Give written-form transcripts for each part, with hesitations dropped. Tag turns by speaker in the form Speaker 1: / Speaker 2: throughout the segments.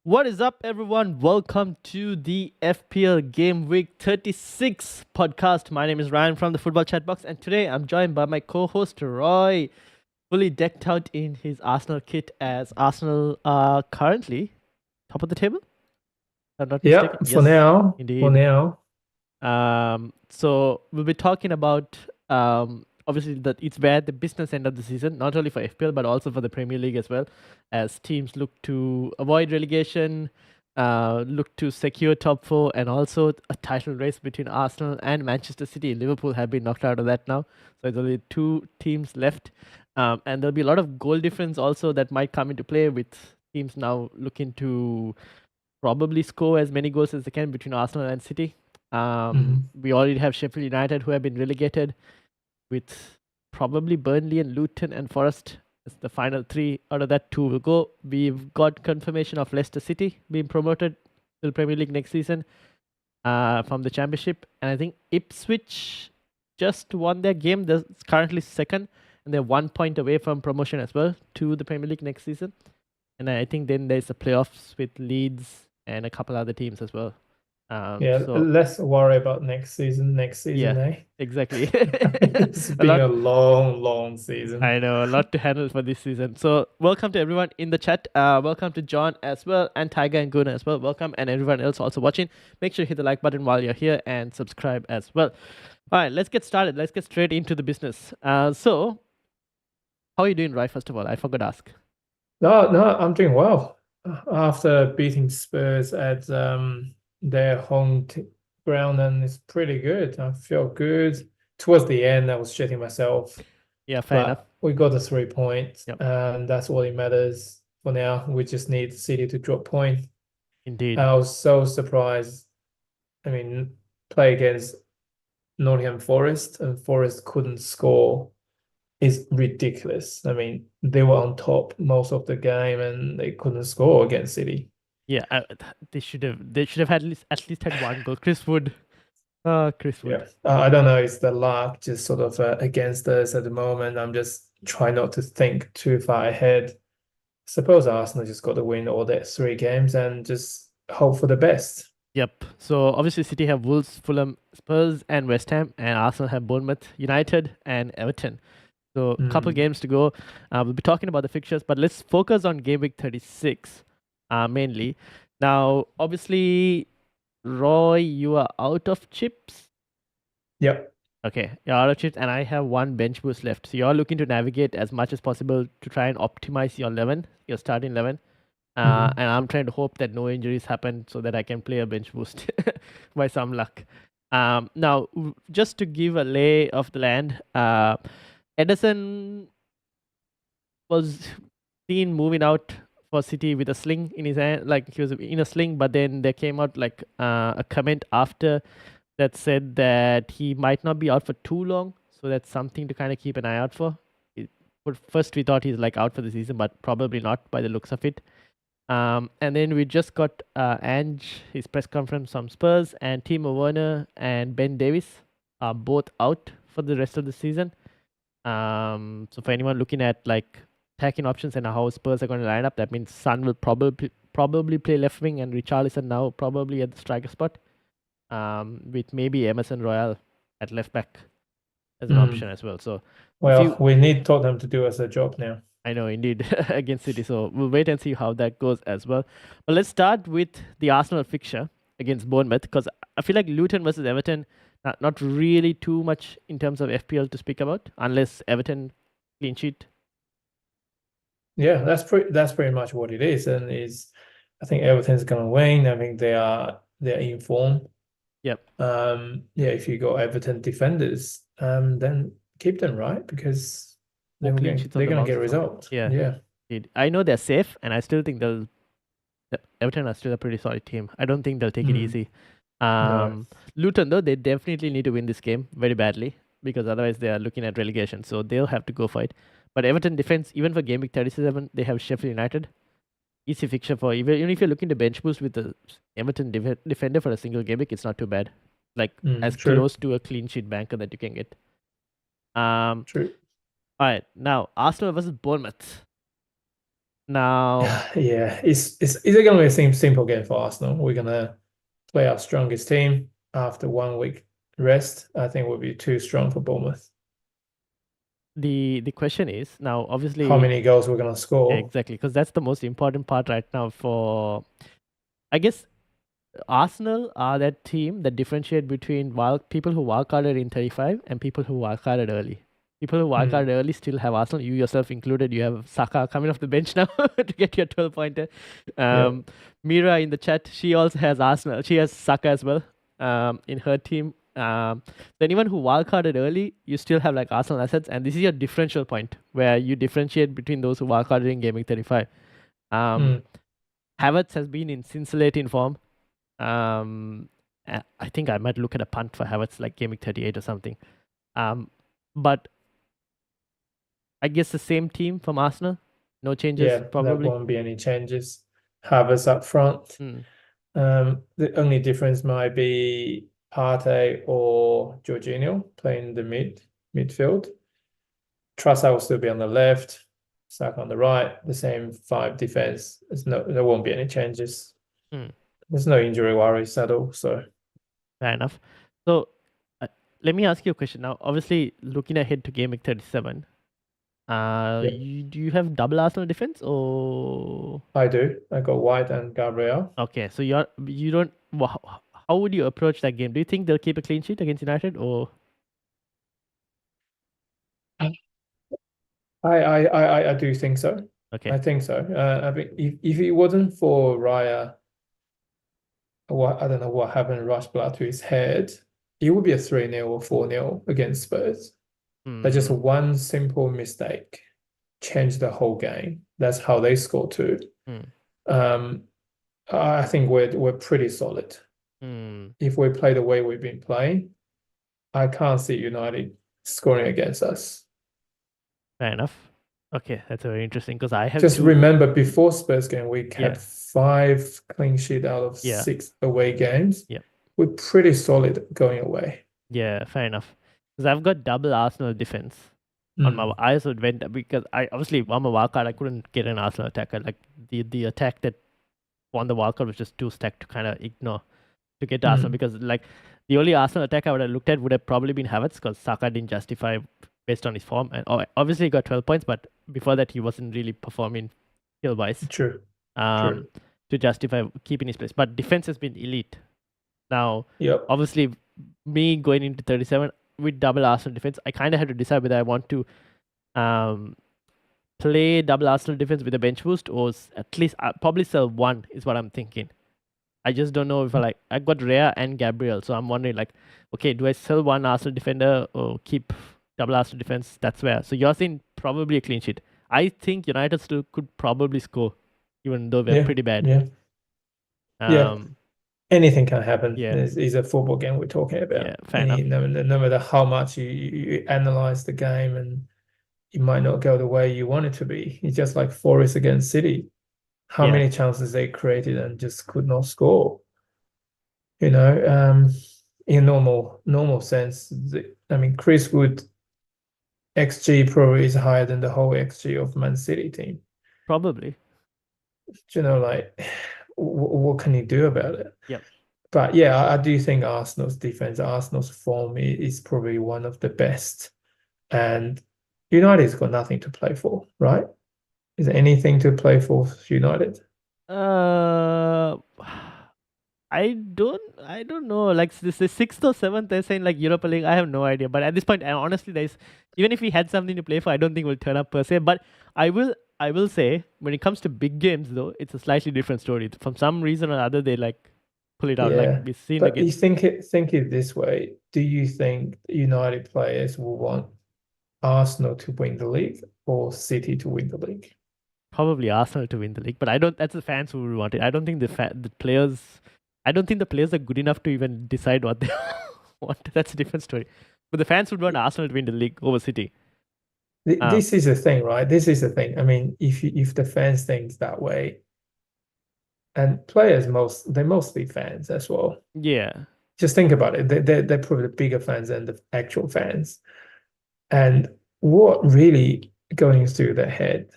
Speaker 1: What is up, everyone? Welcome to the FPL Gameweek 36 podcast. My name is Ryan from the Football Chatbox, and today I'm joined by my co-host Roy, fully decked out in his Arsenal kit as Arsenal are currently top of the table. If I'm not
Speaker 2: Yeah,
Speaker 1: mistaken.
Speaker 2: for
Speaker 1: Yes,
Speaker 2: now, for
Speaker 1: indeed.
Speaker 2: now.
Speaker 1: So we'll be talking about obviously that it's where the business end of the season, not only for FPL but also for the Premier League as well, as teams look to avoid relegation, look to secure top four, and also a title race between Arsenal and Manchester City. Liverpool have been knocked out of that now, so there's only two teams left, and there'll be a lot of goal difference also that might come into play with teams now looking to probably score as many goals as they can between Arsenal and City.
Speaker 2: Mhm.
Speaker 1: We already have Sheffield United who have been relegated, with probably Burnley and Luton and Forest as the final three. Out of that, two will go. We've got confirmation of Leicester City being promoted to the Premier League next season from the Championship, and I think Ipswich just won their game. They're currently second, and they're 1 point away from promotion as well to the Premier League next season. And I think then there's the playoffs with Leeds and a couple other teams as well.
Speaker 2: Yeah,
Speaker 1: So
Speaker 2: let's worry about next season. Next season,
Speaker 1: yeah,
Speaker 2: eh?
Speaker 1: exactly.
Speaker 2: It's
Speaker 1: A
Speaker 2: been
Speaker 1: lot.
Speaker 2: a long, long season.
Speaker 1: I know, a lot to handle for this season. So welcome to everyone in the chat. Welcome to John as well, and Tiger and Guna as well. Welcome, and everyone else also watching. Make sure you hit the like button while you're here and subscribe as well. All right, let's get started. Let's get straight into the business. So how are you doing, right? First of all, I forgot to ask.
Speaker 2: No, I'm doing well. After beating Spurs at their ground, and it's pretty good. I feel good. Towards the end, I was shitting myself,
Speaker 1: Yeah, fair enough.
Speaker 2: but we got the 3 points,
Speaker 1: Yep,
Speaker 2: and that's all that matters for now. We just need City to drop point.
Speaker 1: indeed.
Speaker 2: I was so surprised. I mean, play against Nottingham Forest and Forest couldn't score is ridiculous. I mean, they were on top most of the game and they couldn't score against City.
Speaker 1: Yeah, they should have at least had one goal. Chris Wood. Chris Wood.
Speaker 2: Yeah, I don't know. It's the luck just sort of against us at the moment. I'm just trying not to think too far ahead. Suppose Arsenal just got to win all their 3 games and just hope for the best.
Speaker 1: Yep. So obviously City have Wolves, Fulham, Spurs, and West Ham, and Arsenal have Bournemouth, United, and Everton. So a couple
Speaker 2: Mm.
Speaker 1: games to go. We'll be talking about the fixtures, but let's focus on Game Week 36 mainly. Now, obviously, Roy, you are out of chips.
Speaker 2: Yep.
Speaker 1: Okay, you're out of chips, and I have one bench boost left. So you're looking to navigate as much as possible to try and optimize your 11, your starting 11.
Speaker 2: Mhm.
Speaker 1: And I'm trying to hope that no injuries happen so that I can play a bench boost by some luck. Now, just to give a lay of the land, Edison was seen moving out for City with a sling in his hand, like he was in a sling, but then there came out like a comment after that said that he might not be out for too long. So that's something to kind of keep an eye out for. First, we thought he's like out for the season, but probably not by the looks of it. And then we just got Ange, his press conference from Spurs, and Timo Werner and Ben Davies are both out for the rest of the season. So for anyone looking at like attacking options and how Spurs are going to line up, that means Son will probably play left wing and Richarlison now probably at the striker spot, with maybe Emerson Royal at left back as an option
Speaker 2: Mm.
Speaker 1: as well. So if
Speaker 2: Well,
Speaker 1: you
Speaker 2: we need Tottenham to do us a job now.
Speaker 1: I know, indeed, against City. So we'll wait and see how that goes as well. But let's start with the Arsenal fixture against Bournemouth, because I feel like Luton versus Everton, not really too much in terms of FPL to speak about, unless Everton clean sheet.
Speaker 2: Yeah, that's pretty much what it is, and is I think Everton's gonna win. I think they're in form.
Speaker 1: Yep.
Speaker 2: Yeah, if you got Everton defenders, then keep them right because
Speaker 1: Or
Speaker 2: then
Speaker 1: clean sheets on
Speaker 2: they're
Speaker 1: the
Speaker 2: gonna get
Speaker 1: bounce or something.
Speaker 2: results.
Speaker 1: Yeah.
Speaker 2: Yeah.
Speaker 1: I know they're safe, and I still think Everton are still a pretty solid team. I don't think they'll take it
Speaker 2: Mm.
Speaker 1: easy.
Speaker 2: No.
Speaker 1: Luton, though, they definitely need to win this game very badly, because otherwise they are looking at relegation. So they'll have to go for it. But Everton defense, even for Game Week 37, they have Sheffield United. Easy fixture for even if you're looking to bench boost with the Everton defender for a single game week, it's not too bad. Like as
Speaker 2: True.
Speaker 1: close to a clean sheet banker that you can get. Um,
Speaker 2: True.
Speaker 1: all right, now Arsenal versus Bournemouth. Now,
Speaker 2: Yeah, it's going to be a simple game for Arsenal. We're going to play our strongest team after 1 week rest. I think we'll be too strong for Bournemouth.
Speaker 1: the question is now,
Speaker 2: How
Speaker 1: obviously,
Speaker 2: many goals we're going to
Speaker 1: yeah,
Speaker 2: score?
Speaker 1: exactly, because that's the most important part right now for, I guess, Arsenal are that team that differentiate between people who wildcarded in 35 and people who wildcarded early. People who wildcarded early still have Arsenal, you yourself included. You have Saka coming off the bench now to get your 12-pointer.
Speaker 2: Yep.
Speaker 1: Mira in the chat, she also has Arsenal. She has Saka as well in her team. So anyone who wildcarded early, you still have like Arsenal assets, and this is your differential point where you differentiate between those who wildcarded in Gaming 35. Havertz has been in scintillating form. I think I might look at a punt for Havertz, like Gaming 38 or something. But I guess the same team from Arsenal. No changes,
Speaker 2: Yeah, there
Speaker 1: probably.
Speaker 2: won't be any changes. Havertz up front.
Speaker 1: Mm.
Speaker 2: The only difference might be Partey or Jorginho playing the midfield. Trossard will still be on the left, Saka on the right. The same five defense. There won't be any changes.
Speaker 1: Mm.
Speaker 2: There's no injury worries at all. So
Speaker 1: Fair enough. So uh, let me ask you a question now. Obviously, looking ahead to Game Week 37,
Speaker 2: yeah,
Speaker 1: do you have double Arsenal defense or?
Speaker 2: I do. I got White and Gabriel.
Speaker 1: Okay, so you don't. How would you approach that game? Do you think they'll keep a clean sheet against United or?
Speaker 2: I do think so.
Speaker 1: Okay.
Speaker 2: I think so. I mean, if it wasn't for Raya, I don't know what happened, rush blood to his head, it would be a 3-0 or 4-0 against Spurs. But just
Speaker 1: Mm,
Speaker 2: one simple mistake changed the whole game. That's how they scored too.
Speaker 1: mm,
Speaker 2: Um, I think we're pretty solid.
Speaker 1: mm.
Speaker 2: If we play the way we've been playing, I can't see United scoring against us.
Speaker 1: Fair enough. Okay, that's very interesting because I have
Speaker 2: Just
Speaker 1: two.
Speaker 2: remember, before Spurs game, we
Speaker 1: Yeah,
Speaker 2: had 5 clean sheet out of
Speaker 1: yeah,
Speaker 2: 6 away games.
Speaker 1: yeah,
Speaker 2: We're pretty solid going away.
Speaker 1: yeah. Fair enough. Because I've got double Arsenal defense on my.
Speaker 2: Mm,
Speaker 1: I also went because I obviously on my wildcard I couldn't get an Arsenal attacker. Like the attack that won the wildcard was just too stacked to kind of ignore to get to Arsenal
Speaker 2: mm,
Speaker 1: because like the only Arsenal attack I would have looked at would have probably been Havertz because Saka didn't justify based on his form and obviously he got 12 points, but before that he wasn't really performing skill wise.
Speaker 2: true,
Speaker 1: Um,
Speaker 2: true.
Speaker 1: to justify keeping his place. But defense has been elite. Now,
Speaker 2: Yep.
Speaker 1: obviously, me going into 37 with double Arsenal defense, I kind of had to decide whether I want to um, play double Arsenal defense with a bench boost or at least probably sell one is what I'm thinking. I just don't know if I got Rhea and Gabriel, so I'm wondering like, okay, do I sell one Arsenal defender or keep double Arsenal defense? That's where. So you're saying probably a clean sheet. I think United still could probably score, even though we're
Speaker 2: Yeah,
Speaker 1: pretty bad.
Speaker 2: yeah, yeah.
Speaker 1: Um,
Speaker 2: Anything can happen.
Speaker 1: yeah,
Speaker 2: It's a football game we're talking
Speaker 1: yeah,
Speaker 2: about.
Speaker 1: fair enough.
Speaker 2: No matter how much you analyze the game, and it might not go the way you want it to be. It's just like Forest against City. How
Speaker 1: Yeah,
Speaker 2: many chances they created and just could not score? You know, in normal sense, I mean, Chris Wood XG probably is higher than the whole XG of Man City team.
Speaker 1: probably.
Speaker 2: You know, like what can you do about it?
Speaker 1: Yep,
Speaker 2: But yeah, I do think Arsenal's defense, Arsenal's form is probably one of the best. And United's got nothing to play for, right? Is there anything to play for United?
Speaker 1: Uh, I don't know. Like this is sixth or seventh. They're saying like Europa League. I have no idea. But at this point, honestly, there's even if we had something to play for, I don't think we'll turn up per se. But I will say when it comes to big games though, it's a slightly different story. From some reason or other, they like pull it out. Like
Speaker 2: Yeah.
Speaker 1: we've seen
Speaker 2: But you
Speaker 1: against
Speaker 2: think it this way. Do you think United players will want Arsenal to win the league or City to win the league?
Speaker 1: probably Arsenal to win the league. But I don't. That's the fans who will want it. I don't think the players. I don't think the players are good enough to even decide what they want. That's a different story. But the fans would want Arsenal to win the league over City. Um,
Speaker 2: This is the thing, right? This is the thing. I mean, if the fans think that way, and players they're mostly fans as well.
Speaker 1: yeah,
Speaker 2: Just think about it. They're probably the bigger fans than the actual fans. And what really going through their head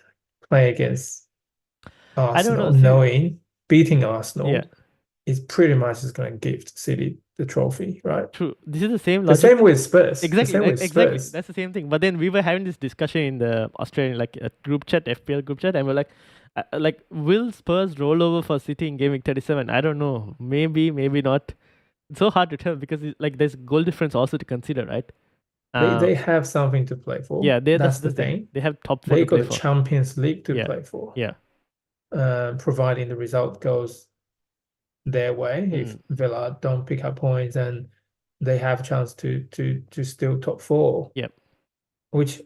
Speaker 2: playing against
Speaker 1: I don't know.
Speaker 2: Arsenal,
Speaker 1: See,
Speaker 2: knowing beating
Speaker 1: yeah,
Speaker 2: Arsenal is pretty much just going to gift City the trophy, right?
Speaker 1: true. This is the same
Speaker 2: The
Speaker 1: logic.
Speaker 2: same with Spurs. The
Speaker 1: Exactly,
Speaker 2: same with
Speaker 1: exactly.
Speaker 2: Spurs.
Speaker 1: That's the same thing. But then we were having this discussion in the Australian like group chat, FPL group chat, and we're like, will Spurs roll over for City in Game Week 37? I don't know. Maybe, maybe not. It's so hard to tell because like there's goal difference also to consider, right?
Speaker 2: They have something to play for.
Speaker 1: Yeah,
Speaker 2: That's
Speaker 1: that's
Speaker 2: the
Speaker 1: the thing.
Speaker 2: thing.
Speaker 1: They have top four
Speaker 2: They
Speaker 1: to
Speaker 2: got
Speaker 1: play
Speaker 2: the
Speaker 1: for.
Speaker 2: Champions League to
Speaker 1: Yeah,
Speaker 2: play for.
Speaker 1: yeah.
Speaker 2: Providing the result goes their way. If
Speaker 1: Mm,
Speaker 2: Villa don't pick up points, and they have a chance to still top four,
Speaker 1: yep,
Speaker 2: which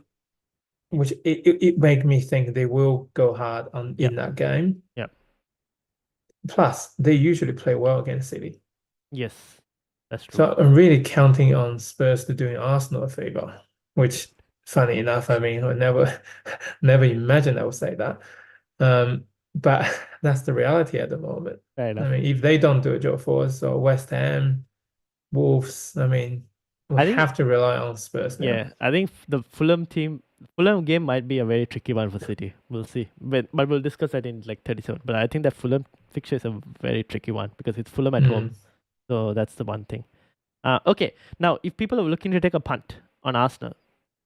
Speaker 2: it make me think they will go hard on
Speaker 1: yep,
Speaker 2: in that game.
Speaker 1: yep.
Speaker 2: Plus, they usually play well against City.
Speaker 1: Yes, that's true.
Speaker 2: So I'm really counting on Spurs to doing Arsenal a favor, which funny enough, I mean, I never never imagined I would say that. But that's the reality at the moment.
Speaker 1: Fair
Speaker 2: I
Speaker 1: enough.
Speaker 2: mean, if they don't do a job for us, or West Ham, Wolves, I mean, we'll
Speaker 1: I think
Speaker 2: have to rely on Spurs now.
Speaker 1: Yeah, I think the Fulham game might be a very tricky one for City. We'll see, but we'll discuss that in like 37. But I think that Fulham fixture is a very tricky one because it's Fulham at home,
Speaker 2: Mm.
Speaker 1: so that's the one thing. Okay, now if people are looking to take a punt on Arsenal,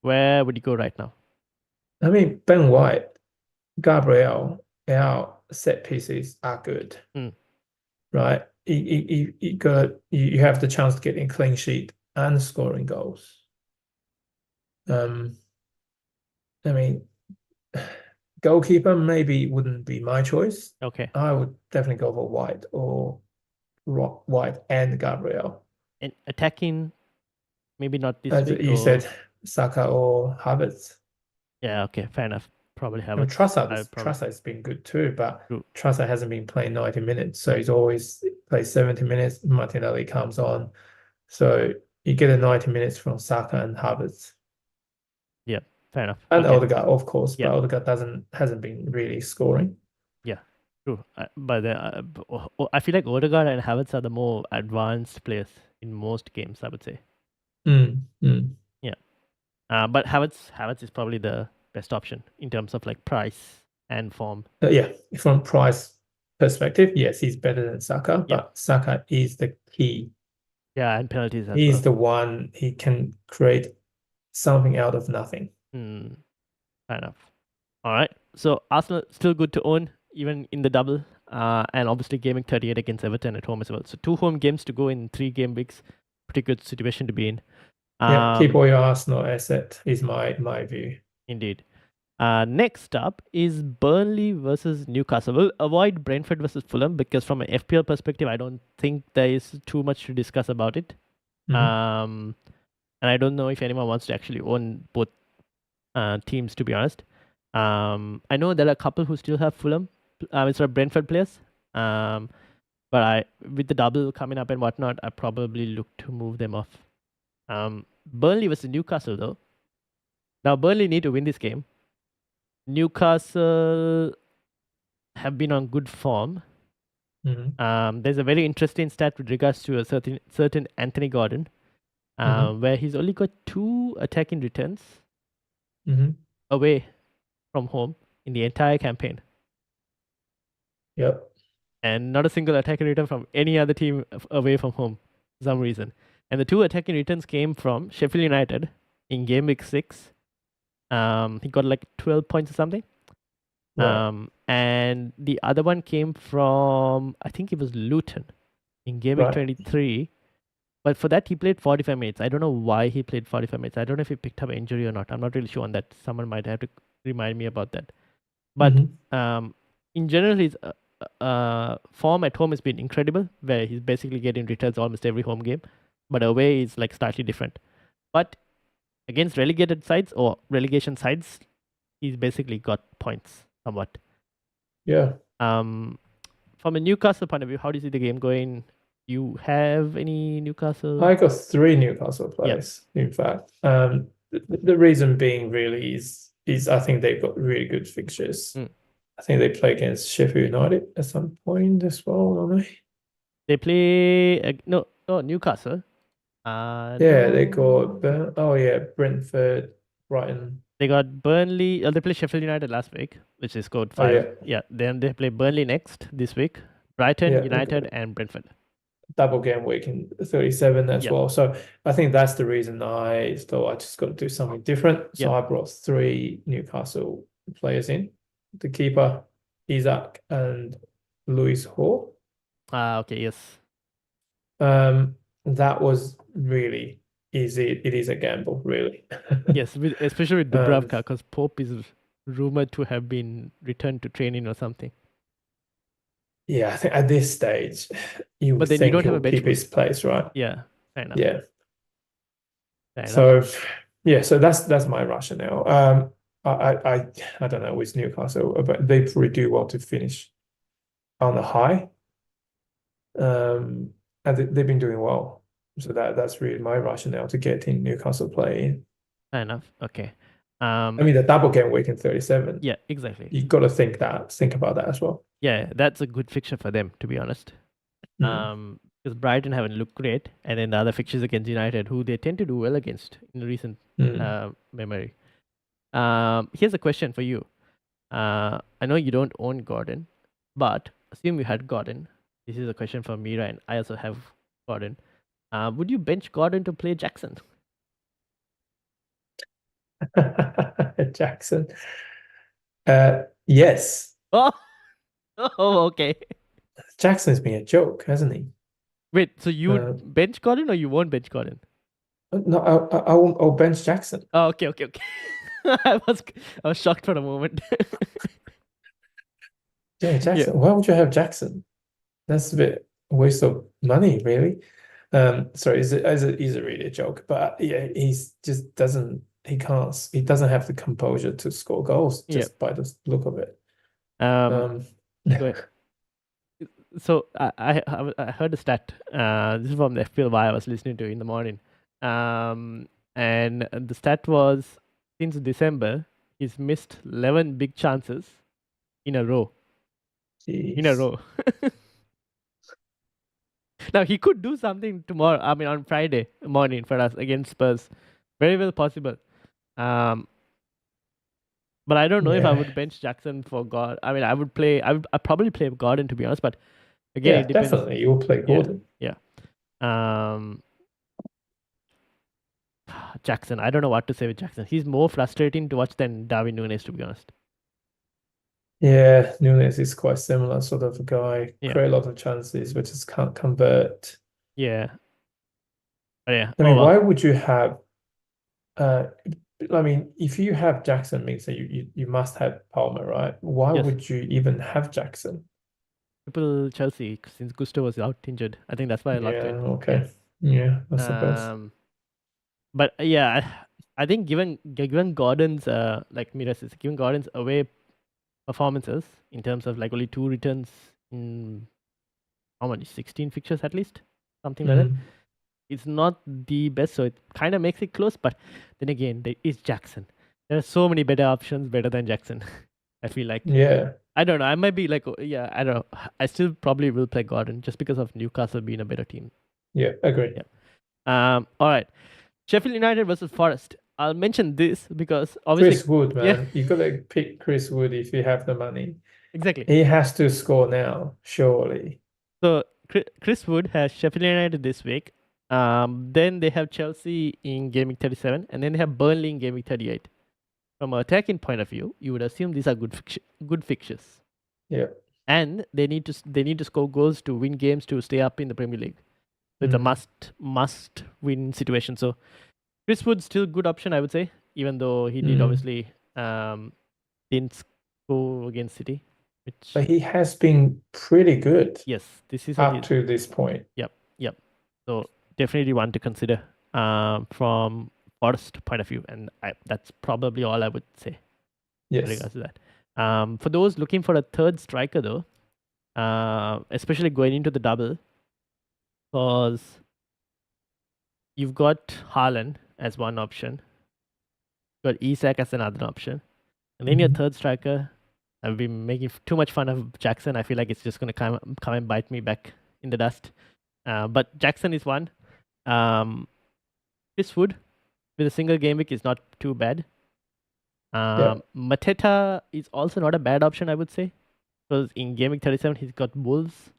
Speaker 1: where would you go right now?
Speaker 2: I mean, Ben White, Gabriel, our set pieces are good,
Speaker 1: Mm,
Speaker 2: right? You have the chance to get in clean sheet and scoring goals. Um, I mean, goalkeeper maybe wouldn't be my choice.
Speaker 1: okay,
Speaker 2: I would definitely go for White or White and Gabriel.
Speaker 1: and attacking maybe not this
Speaker 2: As
Speaker 1: week
Speaker 2: you
Speaker 1: or
Speaker 2: said, Saka or Havertz.
Speaker 1: yeah, okay, fair enough. Probably
Speaker 2: I mean,
Speaker 1: Havertz. I probably
Speaker 2: Trossard's been good too, but
Speaker 1: true.
Speaker 2: Trossard hasn't been playing 90 minutes, so he's always plays 70 minutes. Martinelli comes on, so you get a 90 minutes from Saka and Havertz
Speaker 1: Yeah, fair enough.
Speaker 2: and
Speaker 1: Okay,
Speaker 2: Odegaard, of course,
Speaker 1: yeah.
Speaker 2: but Odegaard hasn't been really scoring.
Speaker 1: Yeah, true. But then, I feel like Odegaard and Havertz are the more advanced players in most games, I would say.
Speaker 2: Mm, mm.
Speaker 1: Yeah. But Havertz is probably the best option in terms of like price and form.
Speaker 2: Yeah, from price perspective, yes, he's better than Saka,
Speaker 1: Yep.
Speaker 2: but Saka is the key.
Speaker 1: Yeah, and penalties as
Speaker 2: He's
Speaker 1: well.
Speaker 2: the one he can create something out of nothing.
Speaker 1: Hmm. Fair enough. All right. So Arsenal still good to own even in the double. And obviously gaming 38 against Everton at home as well. So 2 home games to go in 3 game weeks. Pretty good situation to be in.
Speaker 2: Yeah, keep all your Arsenal asset is my view.
Speaker 1: Indeed. Next up is Burnley versus Newcastle. We'll avoid Brentford versus Fulham because from an FPL perspective, I don't think there is too much to discuss about it.
Speaker 2: Mhm.
Speaker 1: And I don't know if anyone wants to actually own both teams, to be honest. I know there are a couple who still have Fulham, instead of Brentford players. But with the double coming up and whatnot, I probably look to move them off. Burnley versus Newcastle though. Now Burnley need to win this game. Newcastle have been on good form. There's a very interesting stat with regards to a certain Anthony Gordon, where he's only got 2 attacking returns away from home in the entire campaign,
Speaker 2: Yep.
Speaker 1: and not a single attacking return from any other team away from home for some reason. And the 2 attacking returns came from Sheffield United in game week 6. He got like 12 points or something.
Speaker 2: Right.
Speaker 1: And the other one came from, I think it was Luton in game week
Speaker 2: Right.
Speaker 1: 23. But for that, he played 45 minutes. I don't know why he played 45 minutes. I don't know if he picked up an injury or not. I'm not really sure on that. Someone might have to remind me about that. But in general, his form at home has been incredible, where he's basically getting returns almost every home game. But away is like slightly different. But against relegated sides or relegation sides, he's basically got points somewhat.
Speaker 2: Yeah.
Speaker 1: From a Newcastle point of view, how do you see the game going? You have any Newcastle?
Speaker 2: I got 3 Newcastle
Speaker 1: Yeah.
Speaker 2: players, in fact. The reason being really is I think they've got really good fixtures. I think they play against Sheffield United at some point as well, don't they?
Speaker 1: They play no Newcastle.
Speaker 2: Yeah, they
Speaker 1: No.
Speaker 2: got Brentford, Brighton.
Speaker 1: They got Burnley. They play Sheffield United last week, which they scored
Speaker 2: Oh
Speaker 1: 5.
Speaker 2: yeah,
Speaker 1: Yeah. Then they play Burnley next this week. Brighton,
Speaker 2: yeah.
Speaker 1: United, and Brentford.
Speaker 2: Double game week in 37 as
Speaker 1: Yep.
Speaker 2: well. So I think that's the reason I thought I just got to do something different. So
Speaker 1: Yep.
Speaker 2: I brought three Newcastle players in: the keeper, Isaac, and Louis Hall.
Speaker 1: Okay. Yes.
Speaker 2: That was really easy. It is a gamble, really.
Speaker 1: Yes. Especially with
Speaker 2: Um,
Speaker 1: Dubravka, because Pope is rumored to have been returned to training or something.
Speaker 2: yeah, I think at this stage, you would
Speaker 1: But then you
Speaker 2: think
Speaker 1: don't have a
Speaker 2: he'll
Speaker 1: bench
Speaker 2: keep his
Speaker 1: boost.
Speaker 2: place, right?
Speaker 1: Yeah. Fair enough.
Speaker 2: Yeah.
Speaker 1: Fair enough.
Speaker 2: So yeah, so that's my rationale. I don't know with Newcastle, but they probably do want to finish on a high. And they've been doing well. So that's really my rationale to get in Newcastle play in.
Speaker 1: Fair enough. Okay.
Speaker 2: I mean, the double game week in 37,
Speaker 1: Yeah. Exactly.
Speaker 2: you got to think about that as well.
Speaker 1: Yeah. That's a good fixture for them, to be honest.
Speaker 2: Mm.
Speaker 1: Because Brighton haven't looked great, and then the other fixtures against United, who they tend to do well against in recent
Speaker 2: Mm.
Speaker 1: memory. Here's a question for you. I know you don't own Gordon, but assume you had Gordon. This is a question for Mira, and I also have Gordon. Would you bench Gordon to play Jackson?
Speaker 2: Jackson. Yes.
Speaker 1: Oh, oh, okay.
Speaker 2: Jackson's been a joke, hasn't he?
Speaker 1: Wait, so you
Speaker 2: Uh,
Speaker 1: would bench Gordon or you won't bench Gordon?
Speaker 2: no, I'll bench Jackson.
Speaker 1: Oh, okay, okay, okay. I was I was shocked for a moment.
Speaker 2: Yeah,
Speaker 1: Yeah,
Speaker 2: Jackson. Why would you have Jackson? That's a bit a waste of money, really. Sorry, is it really a joke? But yeah, he's just doesn't he doesn't have the composure to score goals
Speaker 1: yeah.
Speaker 2: just by the look of it.
Speaker 1: Um,
Speaker 2: Um,
Speaker 1: go ahead. So I heard a stat. This is from the FPL I was listening to in the morning. And the stat was since December he's missed 11 big chances in a row. In a
Speaker 2: Jeez.
Speaker 1: row. Now he could do something tomorrow. I mean on Friday morning for us against Spurs. Very well possible. Um, but I don't know if I
Speaker 2: Yeah,
Speaker 1: would bench Jackson for God. I mean I would play. I probably play Gordon to be honest. But again,
Speaker 2: yeah,
Speaker 1: it depends.
Speaker 2: definitely. You'll play
Speaker 1: Yeah,
Speaker 2: Gordon.
Speaker 1: yeah. Um, Jackson. I don't know what to say with Jackson. He's more frustrating to watch than Darwin Núñez, to be honest.
Speaker 2: Yeah, Nunes is quite similar sort of a guy.
Speaker 1: Yeah,
Speaker 2: Create a lot of chances, but just can't convert.
Speaker 1: yeah, but yeah.
Speaker 2: I
Speaker 1: Oh
Speaker 2: mean,
Speaker 1: well.
Speaker 2: why would you have uh I mean, if you have Jackson means that you must have Palmer, right? Why
Speaker 1: Yes,
Speaker 2: would you even have Jackson?
Speaker 1: triple Chelsea since Gusto was out injured. I think that's why I locked
Speaker 2: Yeah,
Speaker 1: in. Yeah.
Speaker 2: okay. Yeah, I suppose.
Speaker 1: Um, but yeah, I think given Gordon's like Mira says, given Gordon's away performances in terms of like only 2 returns in how many 16 fixtures at least, something like that.
Speaker 2: Mm.
Speaker 1: It's not the best, so it kind of makes it close. But then again, there is Jackson. There are so many better options better than Jackson. I feel like
Speaker 2: Yeah,
Speaker 1: I don't know. I might be like, yeah, I don't know. I still probably will play Gordon just because of Newcastle being a better team.
Speaker 2: yeah, agree.
Speaker 1: Yeah. All right. Sheffield United versus Forest. I'll mention this because obviously,
Speaker 2: Chris Wood,
Speaker 1: yeah,
Speaker 2: man. You gotta pick Chris Wood if you have the money.
Speaker 1: exactly.
Speaker 2: He has to score now, surely.
Speaker 1: So Chris Wood has Sheffield United this week. Then they have Chelsea in Game Week 37, and then they have Burnley in Game Week 38. From an attacking point of view, you would assume these are good fixtures,
Speaker 2: Yeah.
Speaker 1: and they need to score goals to win games to stay up in the Premier League. So it's a
Speaker 2: Mm.
Speaker 1: must win situation. So Chris Wood's still a good option, I would say, even though he did
Speaker 2: Mm.
Speaker 1: obviously didn't score against City, which
Speaker 2: But he has been pretty good
Speaker 1: yes, this season
Speaker 2: up
Speaker 1: he's
Speaker 2: to this point.
Speaker 1: yep. So definitely one to consider from Forest point of view, and that's probably all I would say in
Speaker 2: Yes.
Speaker 1: regards to that. For those looking for a third striker though, especially going into the double, because you've got Haaland as one option, you've got Isak as another option, and then your
Speaker 2: Mhm.
Speaker 1: third striker. I've been making too much fun of Jackson. I feel like it's just gonna come and bite me back in the dust. But Jackson is one. Um, Chris Wood with a single game week is not too bad. Mateta is also not a bad option, I would say, because in Gameweek 37 he's got Wolves.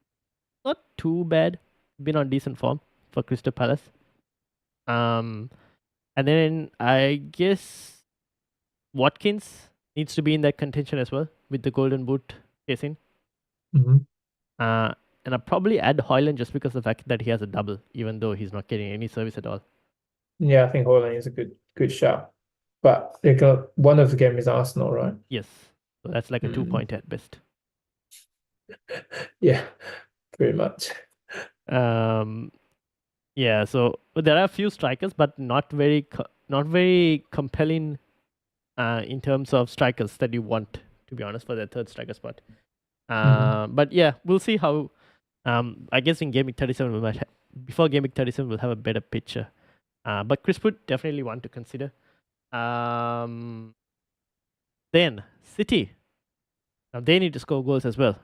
Speaker 1: Not too bad. Been on decent form for Crystal Palace. And then I guess Watkins needs to be in that contention as well with the Golden Boot chasing.
Speaker 2: Mm-hmm.
Speaker 1: And I'll probably add Hoyland just because of the fact that he has a double, even though he's not getting any service at all.
Speaker 2: Yeah, I think Hoyland is a good shot. But they got one of the game is Arsenal, right?
Speaker 1: Yes. So that's like a 2 point at best.
Speaker 2: Yeah, pretty much.
Speaker 1: Yeah, so there are a few strikers, but not very compelling in terms of strikers that you want, to be honest, for the third striker spot. But yeah, we'll see how. I guess in Game Week 37 before Game Week 37 we'll have a better picture. But Chris Wood definitely one to consider. Then City. Now they need to score goals as well.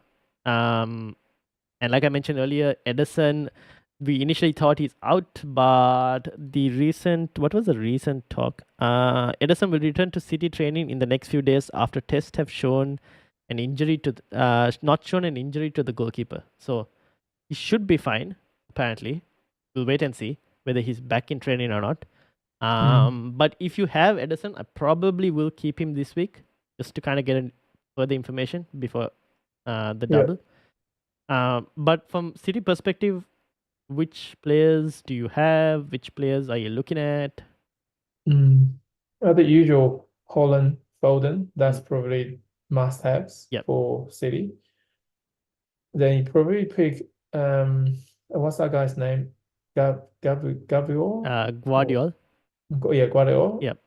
Speaker 1: And like I mentioned earlier, Ederson, we initially thought he's out, but what was the recent talk? Ederson will return to City training in the next few days after tests have shown an injury to not shown an injury to the goalkeeper. So he should be fine, apparently. We'll wait and see whether he's back in training or not. But if you have Ederson, I probably will keep him this week just to kind of get further information before the double. But from City perspective, which players do you have? Which players are you looking at?
Speaker 2: The usual Holland, Foden, that's probably must-haves
Speaker 1: Yep.
Speaker 2: for City. Then you probably pick what's that guy's name? Gabriel?
Speaker 1: Guardiola.
Speaker 2: Yeah, Guardiola.
Speaker 1: Yep.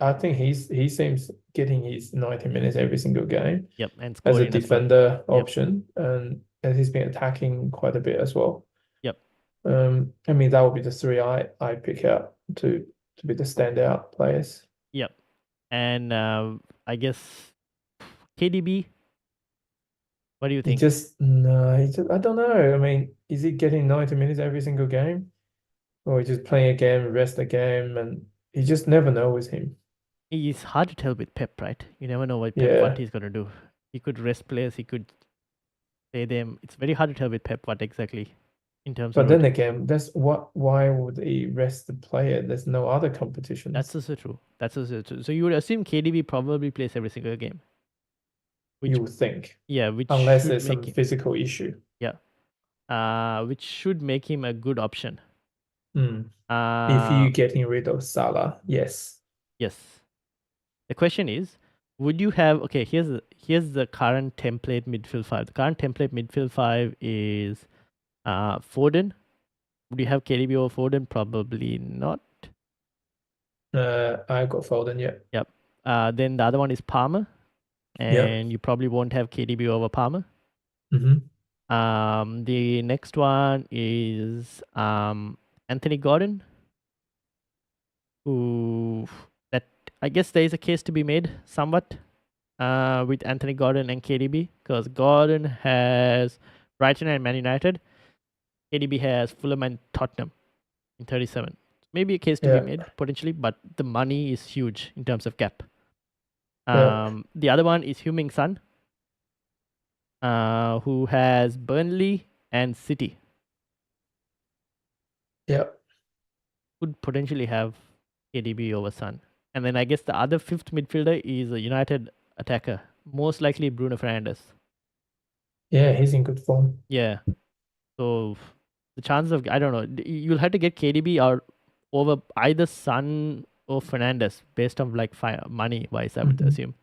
Speaker 2: I think he seems getting his 90 minutes every single game.
Speaker 1: Yep, and
Speaker 2: as a
Speaker 1: scoring as well.
Speaker 2: defender option, and he's been attacking quite a bit as well.
Speaker 1: Yep.
Speaker 2: I mean that would be the three I pick out to be the standout players.
Speaker 1: Yep. And I guess KDB. What do you
Speaker 2: He
Speaker 1: think?
Speaker 2: just no, I don't know. I mean, is he getting 90 minutes every single game, or he just playing a game, rest the game, and you just never know with him.
Speaker 1: It's hard to tell with Pep, right? You never know what
Speaker 2: Yeah,
Speaker 1: he's gonna do. He could rest players. He could play them. It's very hard to tell with Pep what exactly in terms of
Speaker 2: but then
Speaker 1: routine.
Speaker 2: again, that's what. Why would he rest the player? There's no other competitions.
Speaker 1: That's also true. So you would assume KDB probably plays every single game. Which,
Speaker 2: you would think,
Speaker 1: which
Speaker 2: unless
Speaker 1: should
Speaker 2: there's some
Speaker 1: make him,
Speaker 2: physical issue.
Speaker 1: which should make him a good option.
Speaker 2: If you getting rid of Salah, yes.
Speaker 1: Yes. The question is, would you have here's the current template midfield five. The current template midfield five is Foden. Would you have KDB over Foden? Probably not.
Speaker 2: I got Foden, yeah.
Speaker 1: Yep. Then the other one is Palmer, and you probably won't have KDB over Palmer. The next one is Anthony Gordon, who that I guess there is a case to be made somewhat with Anthony Gordon and KDB, because Gordon has Brighton and Man United. KDB has Fulham and Tottenham in 37. Maybe a case to be made potentially, but the money is huge in terms of cap. The other one is Heung-min Son, who has Burnley and City.
Speaker 2: Yep.
Speaker 1: Could potentially have KDB over Son. And then I guess the other fifth midfielder is a United attacker, most likely Bruno Fernandes.
Speaker 2: Yeah, he's in good form.
Speaker 1: Yeah. So the chances of, I don't know, you'll have to get KDB or over either Son or Fernandes based on like money wise, I would assume.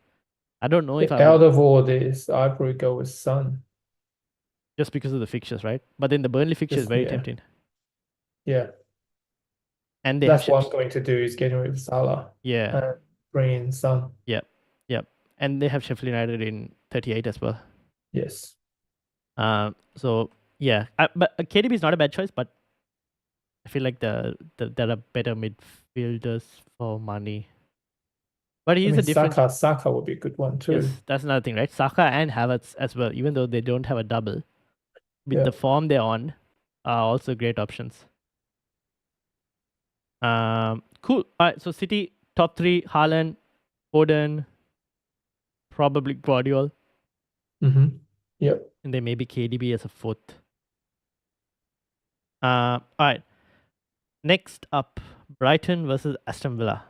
Speaker 1: I don't know if
Speaker 2: out of all this, I'd probably go with Son.
Speaker 1: Just because of the fixtures, right? But then the Burnley fixture is very tempting.
Speaker 2: Yeah.
Speaker 1: And
Speaker 2: that's what I'm going to do is getting rid of Salah.
Speaker 1: Yeah.
Speaker 2: And bring in Son.
Speaker 1: Yep. And they have Sheffield United in 38 as well.
Speaker 2: Yes.
Speaker 1: So yeah, but KDB is not a bad choice, but I feel like there are better midfielders for money. But he's a different.
Speaker 2: Saka would be a good one too.
Speaker 1: Yes, that's another thing, right? Saka and Havertz as well, even though they don't have a double, with the form they're on, are also great options. Cool. All right, so City top three: Haaland, Foden, probably Guardiola,
Speaker 2: Yep.
Speaker 1: and then maybe KDB as a fourth. All right. Next up, Brighton versus Aston Villa.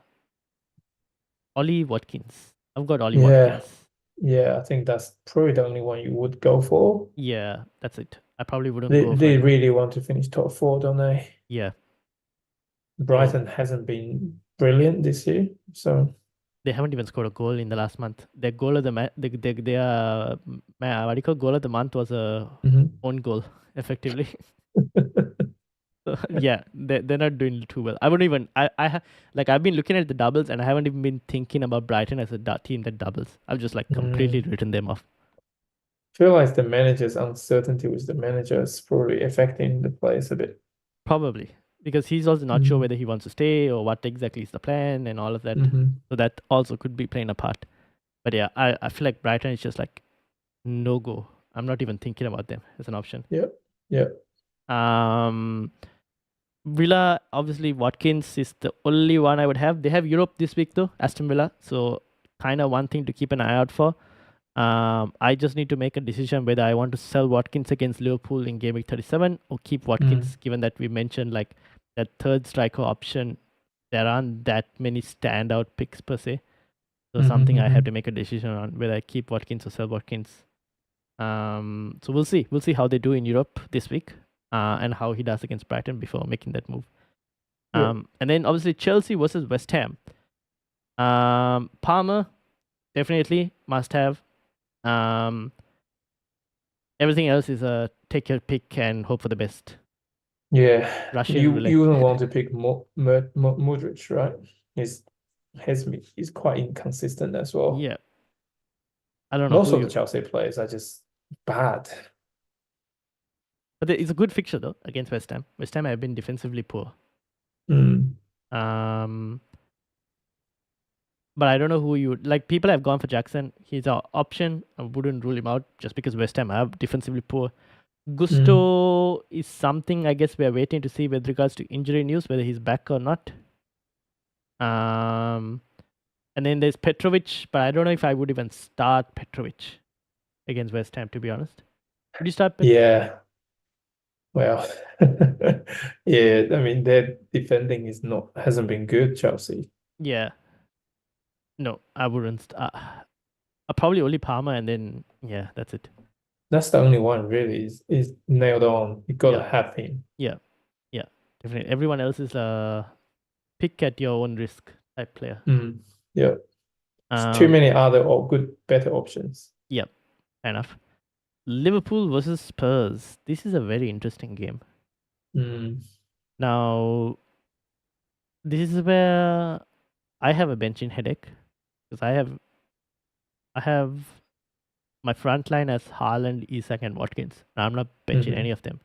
Speaker 1: Ollie Watkins. I've got Ollie
Speaker 2: Yeah.
Speaker 1: Watkins.
Speaker 2: Yeah. I think that's probably the only one you would go for.
Speaker 1: Yeah, that's it. I probably wouldn't
Speaker 2: They
Speaker 1: go for
Speaker 2: they
Speaker 1: anything.
Speaker 2: really want to finish top four, don't they?
Speaker 1: Yeah. So
Speaker 2: Brighton hasn't been brilliant this year, so
Speaker 1: they haven't even scored a goal in the last month. Their goal of the what do you call goal of the month was a
Speaker 2: mhm.
Speaker 1: own goal, effectively. So, yeah, they're not doing too well. I wouldn't even like I've been looking at the doubles and I haven't even been thinking about Brighton as a team that doubles. I've just like completely
Speaker 2: Mm.
Speaker 1: written them off.
Speaker 2: Feel like the manager's uncertainty with the manager is probably affecting the players a bit.
Speaker 1: Probably because he's also not sure
Speaker 2: Mm.
Speaker 1: whether he wants to stay or what exactly is the plan and all of that.
Speaker 2: Hmm.
Speaker 1: So that also could be playing a part. But yeah, I feel like Brighton is just like no go. I'm not even thinking about them as an option.
Speaker 2: Yep. Yep.
Speaker 1: Um, Villa, obviously, Watkins is the only one I would have. They have Europe this week though, Aston Villa. So kind of one thing to keep an eye out for. I just need to make a decision whether I want to sell Watkins against Liverpool in Game Week 37 or keep Watkins,
Speaker 2: Mm.
Speaker 1: given that we mentioned like that third striker option. There aren't that many standout picks per se. So something I have to
Speaker 2: Hmm.
Speaker 1: make a decision on whether I keep Watkins or sell Watkins. So we'll see. We'll see how they do in Europe this week, and how he does against Brighton before making that move.
Speaker 2: Yep.
Speaker 1: And then obviously Chelsea versus West Ham. Palmer definitely must have. Um, Everything else is a take your pick and hope for the best.
Speaker 2: Yeah.
Speaker 1: Russian
Speaker 2: You
Speaker 1: roulette.
Speaker 2: wouldn't want to pick Modric, right? He's he's quite inconsistent as well.
Speaker 1: Yeah, I don't know
Speaker 2: Most
Speaker 1: who
Speaker 2: of the
Speaker 1: you,
Speaker 2: Chelsea players are just bad.
Speaker 1: but it's a good fixture though against West Ham. West Ham have been defensively poor.
Speaker 2: Mm.
Speaker 1: Um, but I don't know who you like. People have gone for Jackson. He's our option. I wouldn't rule him out just because West Ham are defensively poor.
Speaker 2: Mm.
Speaker 1: Gusto is something I guess we are waiting to see with regards to injury news, whether he's back or not. Um, and then there's Petrovic, but I don't know if I would even start Petrovic against West Ham, to be honest. Would you start Petrovic?
Speaker 2: Yeah. Well, yeah, I mean their defending is not hasn't been good, Chelsea.
Speaker 1: Yeah. No, I wouldn't. Probably only Palmer, and then yeah, that's it.
Speaker 2: That's the only one really is nailed on. You
Speaker 1: Yeah,
Speaker 2: gotta have him.
Speaker 1: yeah, yeah. Definitely. Everyone else is a pick at your own risk type player.
Speaker 2: Mm. Yeah. It's too
Speaker 1: Um,
Speaker 2: many other or good better options.
Speaker 1: yeah, fair enough. Liverpool versus Spurs. This is a very interesting game.
Speaker 2: Mm.
Speaker 1: Now, this is where I have a benching headache because I have my front line as Haaland, Isak, and Watkins. I'm not benching any
Speaker 2: Hmm.
Speaker 1: of them.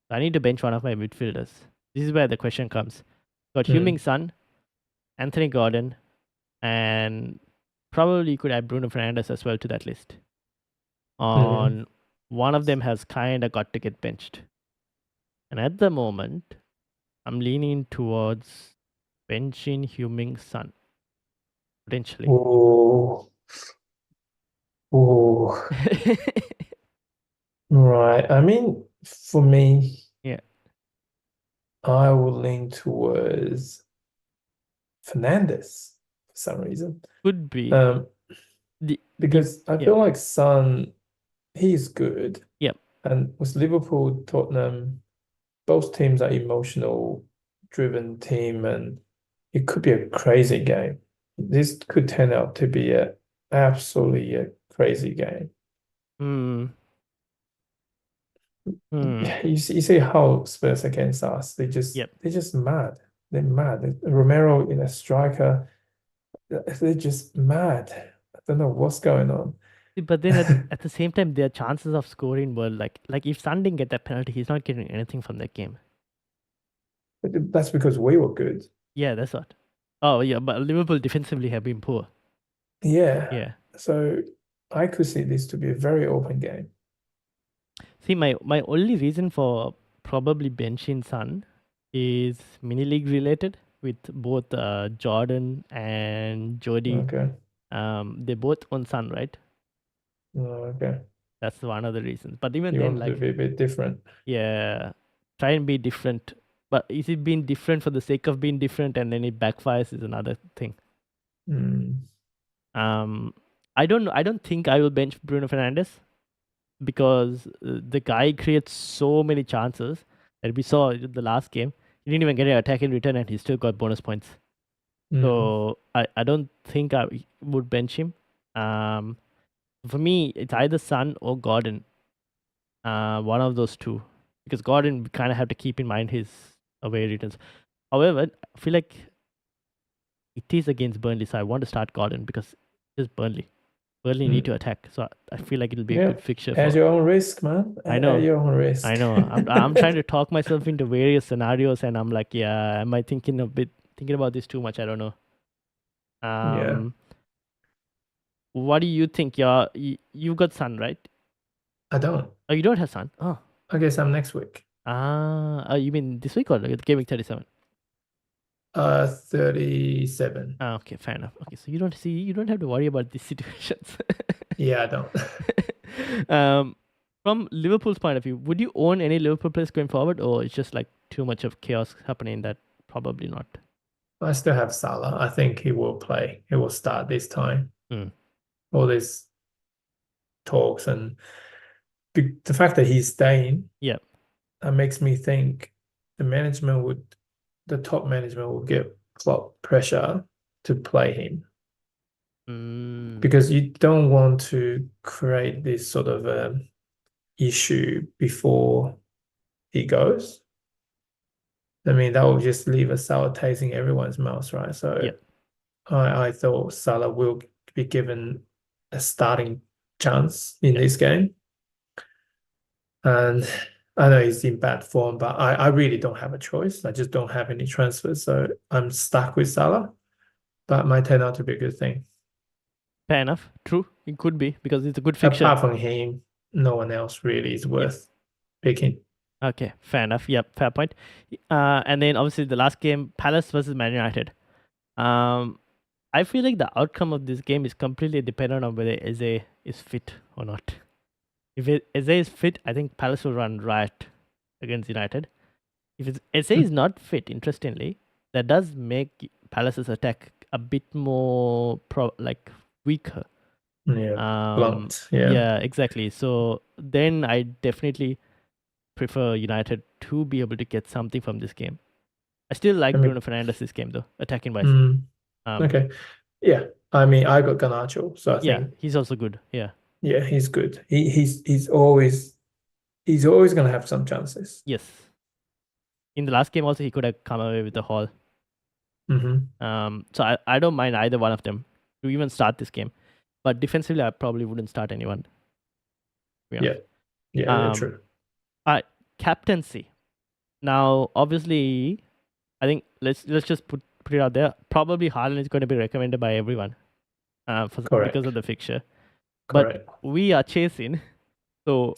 Speaker 1: So I need to bench one of my midfielders. This is where the question comes. Got Heung-min
Speaker 2: Mm.
Speaker 1: Son, Anthony Gordon, and probably you could add Bruno Fernandes as well to that list.
Speaker 2: Hmm.
Speaker 1: On one of them has kind of got to get benched. And at the moment, I'm leaning towards benching Heung-min Son, potentially.
Speaker 2: Oh, oh, right. I mean, for me,
Speaker 1: Yeah,
Speaker 2: I will lean towards Fernandez for some reason.
Speaker 1: could be.
Speaker 2: Um,
Speaker 1: The
Speaker 2: because I
Speaker 1: yeah,
Speaker 2: feel like Son, he's good.
Speaker 1: yeah.
Speaker 2: And with Liverpool, Tottenham, both teams are emotional driven team, and it could be a crazy game. This could turn out to be a absolutely a crazy game.
Speaker 1: Hmm. Hmm.
Speaker 2: You see how Spurs against us,
Speaker 1: Yep.
Speaker 2: they're just mad. They're mad. Romero in a striker, they're just mad. I don't know what's going on.
Speaker 1: But then at the same time, their chances of scoring were like if Son didn't get that penalty, he's not getting anything from that game.
Speaker 2: That's because we were good.
Speaker 1: Yeah, that's what. Oh yeah, but Liverpool defensively have been poor.
Speaker 2: Yeah.
Speaker 1: Yeah.
Speaker 2: So I could see this to be a very open game.
Speaker 1: See, my only reason for probably benching Son is mini league related with both Jordan and Jody
Speaker 2: Okay.
Speaker 1: They both own Sun, right?
Speaker 2: Oh, okay.
Speaker 1: That's one of the reasons. But even
Speaker 2: You
Speaker 1: then,
Speaker 2: want to
Speaker 1: like,
Speaker 2: be a bit different.
Speaker 1: yeah, try and be different. But is it being different for the sake of being different and then it backfires is another thing.
Speaker 2: Mm.
Speaker 1: Um, I don't think I will bench Bruno Fernandes because the guy creates so many chances that we saw in the last game. He didn't even get an attack in return and he still got bonus points.
Speaker 2: Mm.
Speaker 1: So I don't think I would bench him. Um, for me, it's either Son or Gordon. One of those two, because Gordon we kind of have to keep in mind his away returns. However, I feel like it is against Burnley, so I want to start Gordon because it's Burnley. Burnley need to
Speaker 2: Mm.
Speaker 1: attack, so I feel like it'll be a
Speaker 2: Yeah.
Speaker 1: good fixture
Speaker 2: At
Speaker 1: for.
Speaker 2: your own risk, man.
Speaker 1: I
Speaker 2: At
Speaker 1: know,
Speaker 2: your own
Speaker 1: I
Speaker 2: risk.
Speaker 1: know. I'm trying to talk myself into various scenarios, and I'm like, yeah, am I thinking about this too much? I don't know.
Speaker 2: Yeah.
Speaker 1: Um, what do you think? You've got Sun, right?
Speaker 2: I don't.
Speaker 1: Oh, you don't have Sun. Oh,
Speaker 2: I guess I'm next week.
Speaker 1: you mean this week or like Gaming 37?
Speaker 2: 37.
Speaker 1: Okay, fair enough. Okay, so you don't have to worry about these situations.
Speaker 2: Yeah, I don't.
Speaker 1: um, from Liverpool's point of view, would you own any Liverpool players going forward, or it's just like too much of chaos happening that probably not?
Speaker 2: I still have Salah. I think he will play. He will start this time.
Speaker 1: Mm.
Speaker 2: All these talks and the fact that he's staying
Speaker 1: Yeah.
Speaker 2: makes me think the top management would get Klopp pressure to play him
Speaker 1: Mm.
Speaker 2: because you don't want to create this sort of issue before he goes. I mean, that will just leave a sour taste in everyone's mouth, right? So
Speaker 1: Yeah.
Speaker 2: I thought Salah will be given a starting chance in
Speaker 1: Yeah.
Speaker 2: this game. And I know he's in bad form, but I really don't have a choice. I just don't have any transfers. So I'm stuck with Salah, but it might turn out to be a good thing.
Speaker 1: Fair enough. True. It could be because it's a good fixture.
Speaker 2: Apart from him, no one else really is
Speaker 1: Yeah.
Speaker 2: worth picking.
Speaker 1: Okay. Fair enough. Yep. Fair point. And then obviously the last game, Palace versus Man United. Um, I feel like the outcome of this game is completely dependent on whether Eze is fit or not. If Eze is fit, I think Palace will run riot against United. If Eze is not fit, interestingly, that does make Palace's attack a bit more weaker.
Speaker 2: Yeah, blunt. Yeah.
Speaker 1: Yeah, exactly. So then I definitely prefer United to be able to get something from this game. I still
Speaker 2: I
Speaker 1: like Bruno
Speaker 2: mean,
Speaker 1: Fernandes this game though, attacking wise.
Speaker 2: mm,
Speaker 1: Um,
Speaker 2: okay. Yeah. I mean, I got Garnacho, so I
Speaker 1: yeah,
Speaker 2: think
Speaker 1: he's also good. Yeah.
Speaker 2: yeah, he's good. He's always gonna have some chances.
Speaker 1: Yes. In the last game also he could have come away with the haul.
Speaker 2: Hmm.
Speaker 1: So I don't mind either one of them to even start this game. But defensively I probably wouldn't start anyone, to be
Speaker 2: Yeah.
Speaker 1: honest.
Speaker 2: Yeah,
Speaker 1: Um
Speaker 2: true.
Speaker 1: Captaincy. Now obviously I think let's just put it out there. Probably Haaland is going to be recommended by everyone because
Speaker 2: Correct.
Speaker 1: of the fixture. But
Speaker 2: Correct.
Speaker 1: we are chasing, so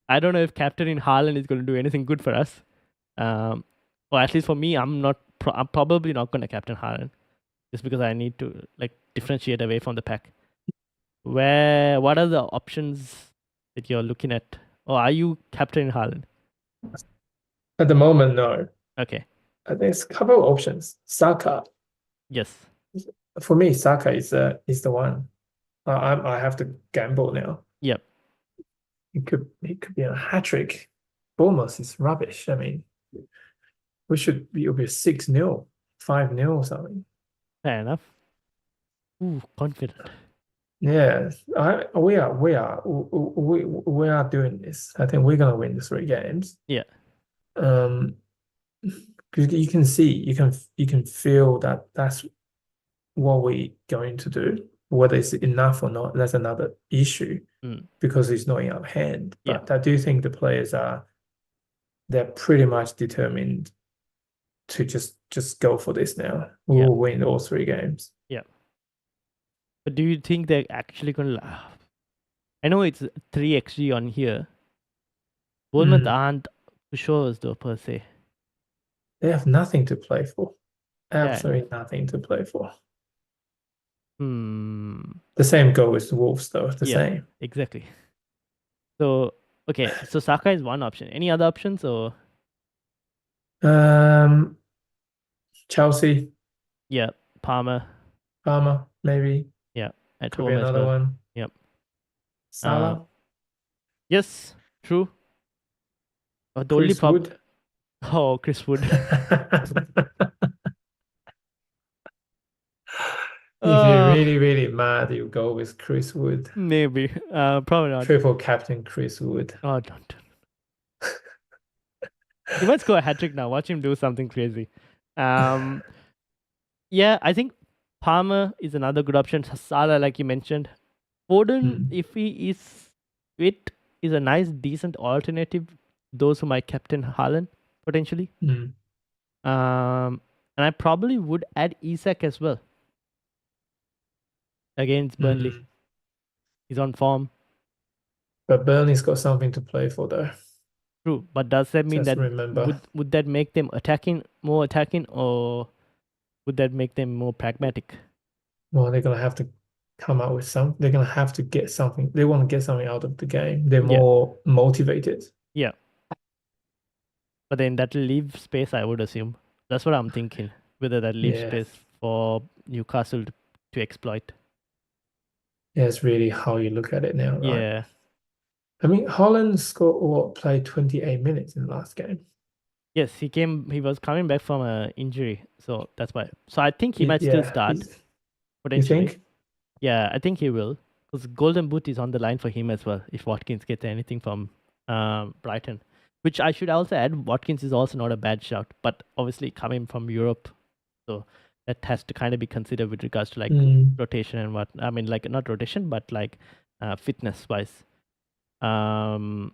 Speaker 1: I don't know if captaining Haaland is going to do anything good for us. Or at least for me, I'm probably not going to captain Haaland just because I need to like differentiate away from the pack. What are the options that you're looking at? Or are you captaining Haaland?
Speaker 2: At the moment, no.
Speaker 1: Okay.
Speaker 2: I think it's a couple of options. Saka.
Speaker 1: Yes.
Speaker 2: For me, Saka is the one. I have to gamble now.
Speaker 1: Yep.
Speaker 2: It could be a hat trick. Bournemouth is rubbish. I mean, it'll be 6-0, 5-0 or something.
Speaker 1: Fair enough. Ooh, confident.
Speaker 2: Yeah, we are doing this. I think we're gonna win the 3 games.
Speaker 1: Yeah.
Speaker 2: Um, because you can see, you can feel that that's what we're going to do. Whether it's enough or not, that's another issue
Speaker 1: Mm.
Speaker 2: because it's not in our hand.
Speaker 1: Yeah.
Speaker 2: But I do think the players they're pretty much determined to just go for this now. We
Speaker 1: Yeah.
Speaker 2: will win all 3 games.
Speaker 1: Yeah. But do you think they're actually going to? I know it's 3xg on here. Bournemouth
Speaker 2: Mm.
Speaker 1: aren't pushovers though per se.
Speaker 2: They have nothing to play for.
Speaker 1: Yeah, I know.
Speaker 2: Absolutely nothing to play for.
Speaker 1: Hmm.
Speaker 2: The same goal with the Wolves, though. The
Speaker 1: Yeah,
Speaker 2: same.
Speaker 1: exactly. So, okay, so Saka is one option. Any other options or
Speaker 2: Um, Chelsea,
Speaker 1: yeah, Palmer,
Speaker 2: Palmer, maybe
Speaker 1: yeah, at
Speaker 2: could be
Speaker 1: home as
Speaker 2: another
Speaker 1: well.
Speaker 2: one.
Speaker 1: Yep. Uh,
Speaker 2: Salah,
Speaker 1: yes, true. The only
Speaker 2: Chris
Speaker 1: problem.
Speaker 2: Wood.
Speaker 1: Oh, Chris Wood.
Speaker 2: If you're
Speaker 1: uh,
Speaker 2: really, really mad, you go with Chris Wood.
Speaker 1: maybe. Probably not.
Speaker 2: Triple captain Chris Wood.
Speaker 1: Oh, don't. He might score a hat trick now. Watch him do something crazy. Um, yeah, I think Palmer is another good option. Salah, like you mentioned. Foden,
Speaker 2: Mm,
Speaker 1: if he is fit, is a nice, decent alternative. Those who might captain Haaland potentially.
Speaker 2: mm,
Speaker 1: And I probably would add Isak as well against Burnley.
Speaker 2: mm.
Speaker 1: He's on form.
Speaker 2: But Burnley's got something to play for, though.
Speaker 1: True, but does that mean
Speaker 2: Just
Speaker 1: that
Speaker 2: remember.
Speaker 1: would that make them more attacking, or would that make them more pragmatic?
Speaker 2: Well, they're gonna have to come out with some. They're gonna have to get something. They want to get something out of the game. They're
Speaker 1: Yeah,
Speaker 2: more motivated.
Speaker 1: yeah. But then that will leave space, I would assume. That's what I'm thinking. Whether that leaves
Speaker 2: Yeah,
Speaker 1: space for Newcastle to exploit.
Speaker 2: yeah. It's really how you look at it now, right?
Speaker 1: Yeah.
Speaker 2: I mean, Holland scored what played 28 minutes in the last game.
Speaker 1: Yes, he was coming back from an injury. So that's why. So I think he might still
Speaker 2: Yeah,
Speaker 1: start,
Speaker 2: you
Speaker 1: potentially.
Speaker 2: think?
Speaker 1: Yeah, I think he will. Because Golden Boot is on the line for him as well, if Watkins gets anything from Brighton. Which I should also add, Watkins is also not a bad shout, but obviously coming from Europe, so that has to kind of be considered with regards to like
Speaker 2: Mm,
Speaker 1: rotation and what I mean, like not rotation, but like fitness wise. Um,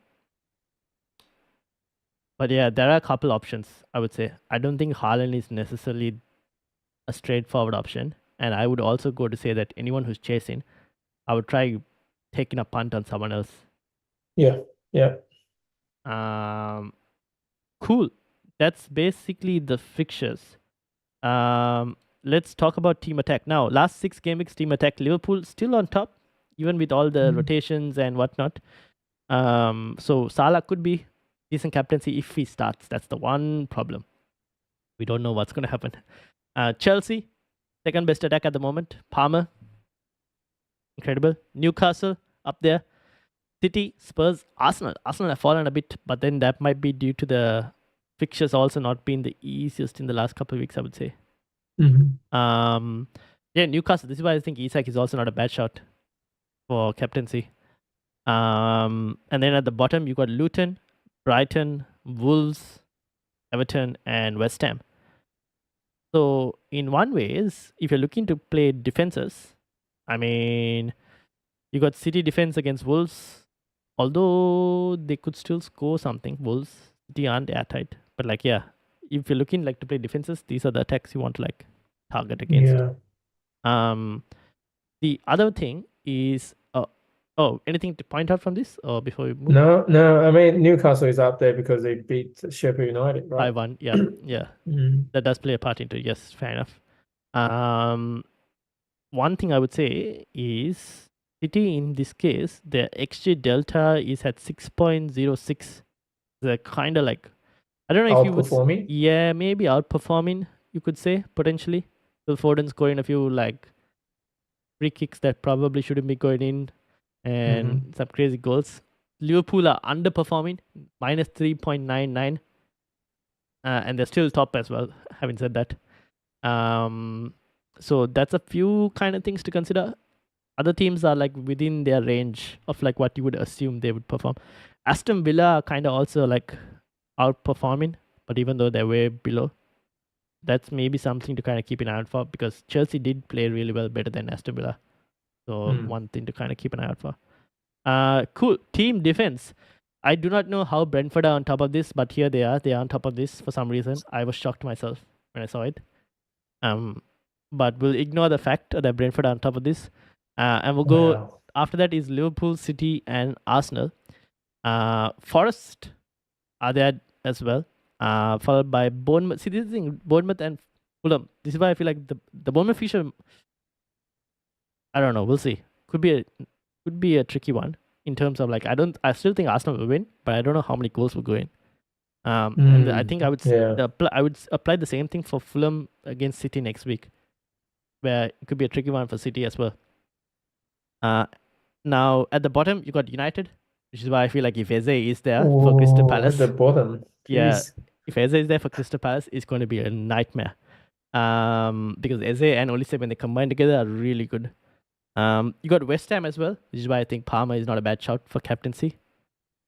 Speaker 1: but yeah, there are a couple options. I would say I don't think Haaland is necessarily a straightforward option, and I would also go to say that anyone who's chasing, I would try taking a punt on someone else.
Speaker 2: yeah, yeah.
Speaker 1: Um, cool. That's basically the fixtures. Let's talk about team attack now. Last 6 game weeks, team attack. Liverpool still on top, even with all the
Speaker 2: Mm,
Speaker 1: rotations and whatnot. So Salah could be decent captaincy if he starts. That's the one problem. We don't know what's going to happen. Chelsea, second best attack at the moment. Palmer, incredible. Newcastle up there. City, Spurs, Arsenal. Arsenal have fallen a bit, but then that might be due to the fixtures also not being the easiest in the last couple of weeks, I would say.
Speaker 2: mhm.
Speaker 1: Um, yeah, Newcastle. This is why I think Isak is also not a bad shot for captaincy. And then at the bottom you got Luton, Brighton, Wolves, Everton, and West Ham. So in one ways, if you're looking to play defenses, I mean, you got City defense against Wolves, although they could still score something. Wolves, they aren't airtight, but like yeah, if you're looking like to play defenses, these are the attacks you want to like target against.
Speaker 2: Yeah.
Speaker 1: Um, the other thing is, oh, anything to point out from this, or before we move?
Speaker 2: No, no. I mean, Newcastle is up there because they beat Sheffield United, right?
Speaker 1: 5-1. Yeah, yeah,
Speaker 2: Mm,
Speaker 1: that does play a part into it. Yes, fair enough. Um, one thing I would say is City in this case, their XG delta is at 6.06. They're kind of like, I don't know if you would,
Speaker 2: outperforming.
Speaker 1: yeah, maybe outperforming, you could say, potentially. Phil Foden scoring a few like free kicks that probably shouldn't be going in and
Speaker 2: Hmm.
Speaker 1: some crazy goals. Liverpool are underperforming, minus 3.99, and they're still top as well, having said that. So that's a few kind of things to consider. Other teams are like within their range of like what you would assume they would perform. Aston Villa are kind of also like outperforming, but even though they're way below, that's maybe something to kind of keep an eye out for because Chelsea did play really well, better than Aston Villa. So
Speaker 2: Mm.
Speaker 1: one thing to kind of keep an eye out for. Cool. Team defense. I do not know how Brentford are on top of this, but here they are. They are on top of this for some reason. I was shocked myself when I saw it. But we'll ignore the fact that Brentford are on top of this. And we'll go
Speaker 2: Wow.
Speaker 1: after that is Liverpool, City, and Arsenal. Forest are there as well. Followed by Bournemouth. See, this is the thing, Bournemouth and Fulham. This is why I feel like the Bournemouth fixture I don't know. We'll see. Could be a tricky one in terms of like I still think Arsenal will win, but I don't know how many goals will go in. And I think
Speaker 2: Yeah.
Speaker 1: I would apply the same thing for Fulham against City next week, where it could be a tricky one for City as well. Now at the bottom you got United, which is why I feel like if Eze is there for Crystal
Speaker 2: Oh, at the
Speaker 1: Palace,
Speaker 2: bottom.
Speaker 1: yeah,
Speaker 2: Jeez.
Speaker 1: if Eze is there for Crystal Palace, it's going to be a nightmare. Because Eze and Olise when they combine together are really good. You got West Ham as well, which is why I think Palmer is not a bad shout for captaincy.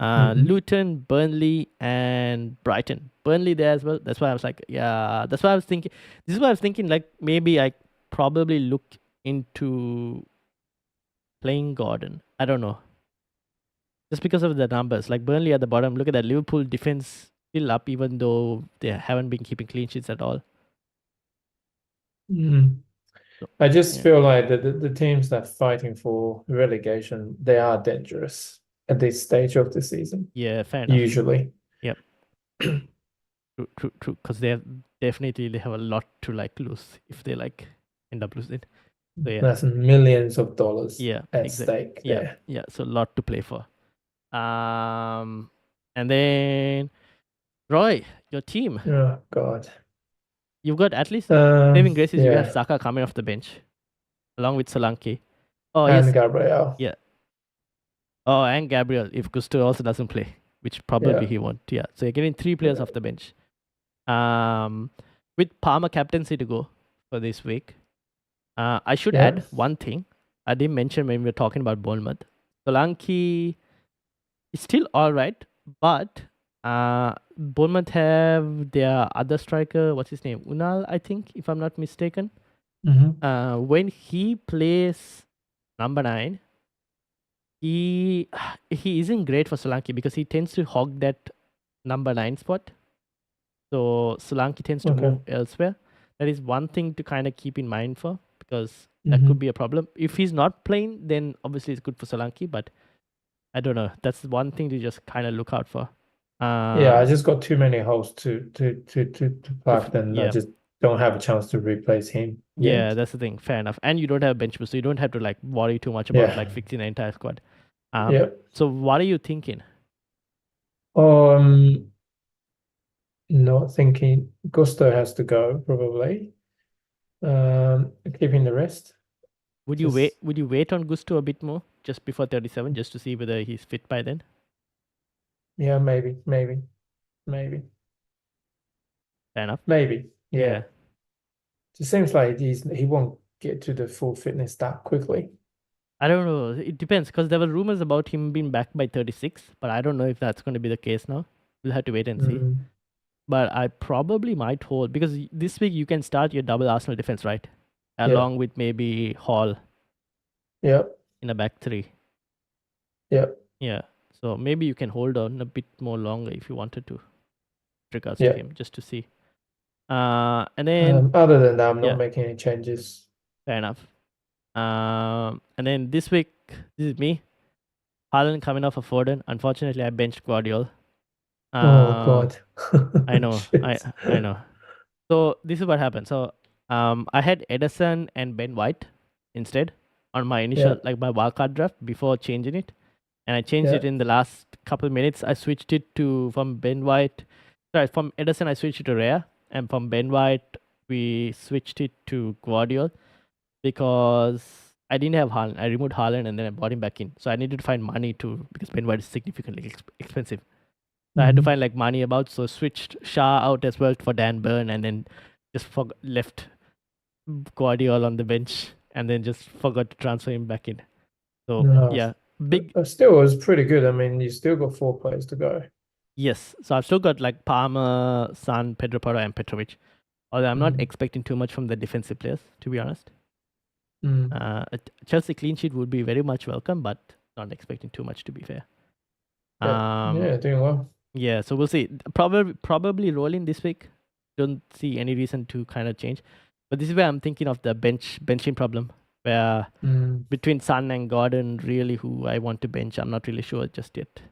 Speaker 2: Hmm.
Speaker 1: Luton, Burnley, and Brighton. Burnley there as well. That's why I was like, yeah. That's why I was thinking. This is why I was thinking. Like maybe I probably look into playing Gordon. I don't know, just because of the numbers. Like Burnley at the bottom. Look at that Liverpool defense still up, even though they haven't been keeping clean sheets at all.
Speaker 2: Mm.
Speaker 1: So,
Speaker 2: I just
Speaker 1: yeah,
Speaker 2: feel like the teams that are fighting for relegation, they are dangerous at this stage of the season,
Speaker 1: yeah, fair enough.
Speaker 2: usually.
Speaker 1: Yep, true, true, true. Because they have a lot to like lose if they like end up losing. So yeah,
Speaker 2: That's millions of dollars
Speaker 1: yeah,
Speaker 2: at
Speaker 1: exactly.
Speaker 2: stake
Speaker 1: Yeah,
Speaker 2: there.
Speaker 1: yeah. So a lot to play for. And then Roy, your team,
Speaker 2: Oh God.
Speaker 1: you've got at least saving graces. You have
Speaker 2: Yeah.
Speaker 1: Saka coming off the bench along with Solanke. Oh
Speaker 2: And
Speaker 1: yes,
Speaker 2: Gabriel.
Speaker 1: yeah. Oh, and Gabriel if Gusto also doesn't play, which probably
Speaker 2: Yeah.
Speaker 1: he won't. Yeah. So you're getting three players
Speaker 2: Yeah.
Speaker 1: off the bench. Um, with Palmer captaincy to go for this week. I should
Speaker 2: Yeah.
Speaker 1: add one thing. I didn't mention when we were talking about Bournemouth. Solanke is still all right, but Bournemouth have their other striker. What's his name? Unal, I think, if I'm not mistaken.
Speaker 2: Hmm.
Speaker 1: When he plays number 9, he he isn't great for Solanke because he tends to hog that number 9 spot. So Solanke tends to
Speaker 2: Okay.
Speaker 1: move elsewhere. That is one thing to kind of keep in mind for because that could
Speaker 2: Hmm.
Speaker 1: be a problem. If he's not playing, then obviously it's good for Solanke, but I don't know. That's one thing to just kind of look out for.
Speaker 2: Yeah, I
Speaker 1: Uh,
Speaker 2: just got too many holes to plug, then I
Speaker 1: yeah,
Speaker 2: just don't have a chance to replace him
Speaker 1: yeah,
Speaker 2: yet.
Speaker 1: that's the thing. Fair enough. And you don't have bench boost, so you don't have to like worry too much about like
Speaker 2: Yeah.
Speaker 1: fixing the entire squad.
Speaker 2: Yeah.
Speaker 1: So what are you thinking?
Speaker 2: Um, Not thinking Gusto has to go, probably. Keeping the rest. Just
Speaker 1: Would you wait on Gusto a bit more just before 37 just to see whether he's fit by then?
Speaker 2: yeah, maybe,
Speaker 1: Fair enough.
Speaker 2: maybe.
Speaker 1: Yeah.
Speaker 2: Yeah. It seems like he won't get to the full fitness that quickly.
Speaker 1: I don't know. It depends because there were rumors about him being back by 36, but I don't know if that's going to be the case now. We'll have to wait and see.
Speaker 2: Mm,
Speaker 1: But I probably might hold because this week you can start your double Arsenal defense, right?
Speaker 2: yeah,
Speaker 1: Along with maybe Hall
Speaker 2: yeah,
Speaker 1: in a back three.
Speaker 2: yeah,
Speaker 1: Yeah. So maybe you can hold on a bit more longer if you wanted to, with regards to
Speaker 2: yeah.
Speaker 1: him, just to see. And then
Speaker 2: Other than that, I'm not
Speaker 1: yeah,
Speaker 2: making any changes.
Speaker 1: fair enough. And then this week, this is me, Haaland coming off of Foden. Unfortunately, I benched Guardiola.
Speaker 2: Oh
Speaker 1: Um,
Speaker 2: God.
Speaker 1: I know,
Speaker 2: Shit.
Speaker 1: I know. So this is what happened. So I had Ederson and Ben White instead on my
Speaker 2: Yeah,
Speaker 1: initial like my wildcard draft before changing it, and I changed
Speaker 2: yeah.
Speaker 1: it in the last couple of minutes. I switched it to from Ben White. Sorry, from Ederson I switched it to Raya, and from Ben White we switched it to Guardiola because I didn't have Haaland. I removed Haaland and then I brought him back in. So I needed to find money to because Ben White is significantly expensive. So I had to
Speaker 2: Hmm.
Speaker 1: find like money about. So switched Shah out as well for Dan Burn, and then just left Guardiola on the bench, and then just forgot to transfer him back in. So
Speaker 2: No,
Speaker 1: yeah, big
Speaker 2: still, it was pretty good. I mean, you still got 4 players to go.
Speaker 1: yes. So I've still got like Palmer, San, Pedro Porro, and Petrovic. Although I'm not
Speaker 2: Mm.
Speaker 1: expecting too much from the defensive players, to be honest.
Speaker 2: Mm.
Speaker 1: A Chelsea clean sheet would be very much welcome, but not expecting too much to be fair.
Speaker 2: Yeah, yeah, doing well.
Speaker 1: Yeah, so we'll see. Probably rolling this week. Don't see any reason to kind of change. But this is where I'm thinking of the benching problem, where
Speaker 2: Mm.
Speaker 1: between Sun and Gordon, really who I want to bench, I'm not really sure just yet.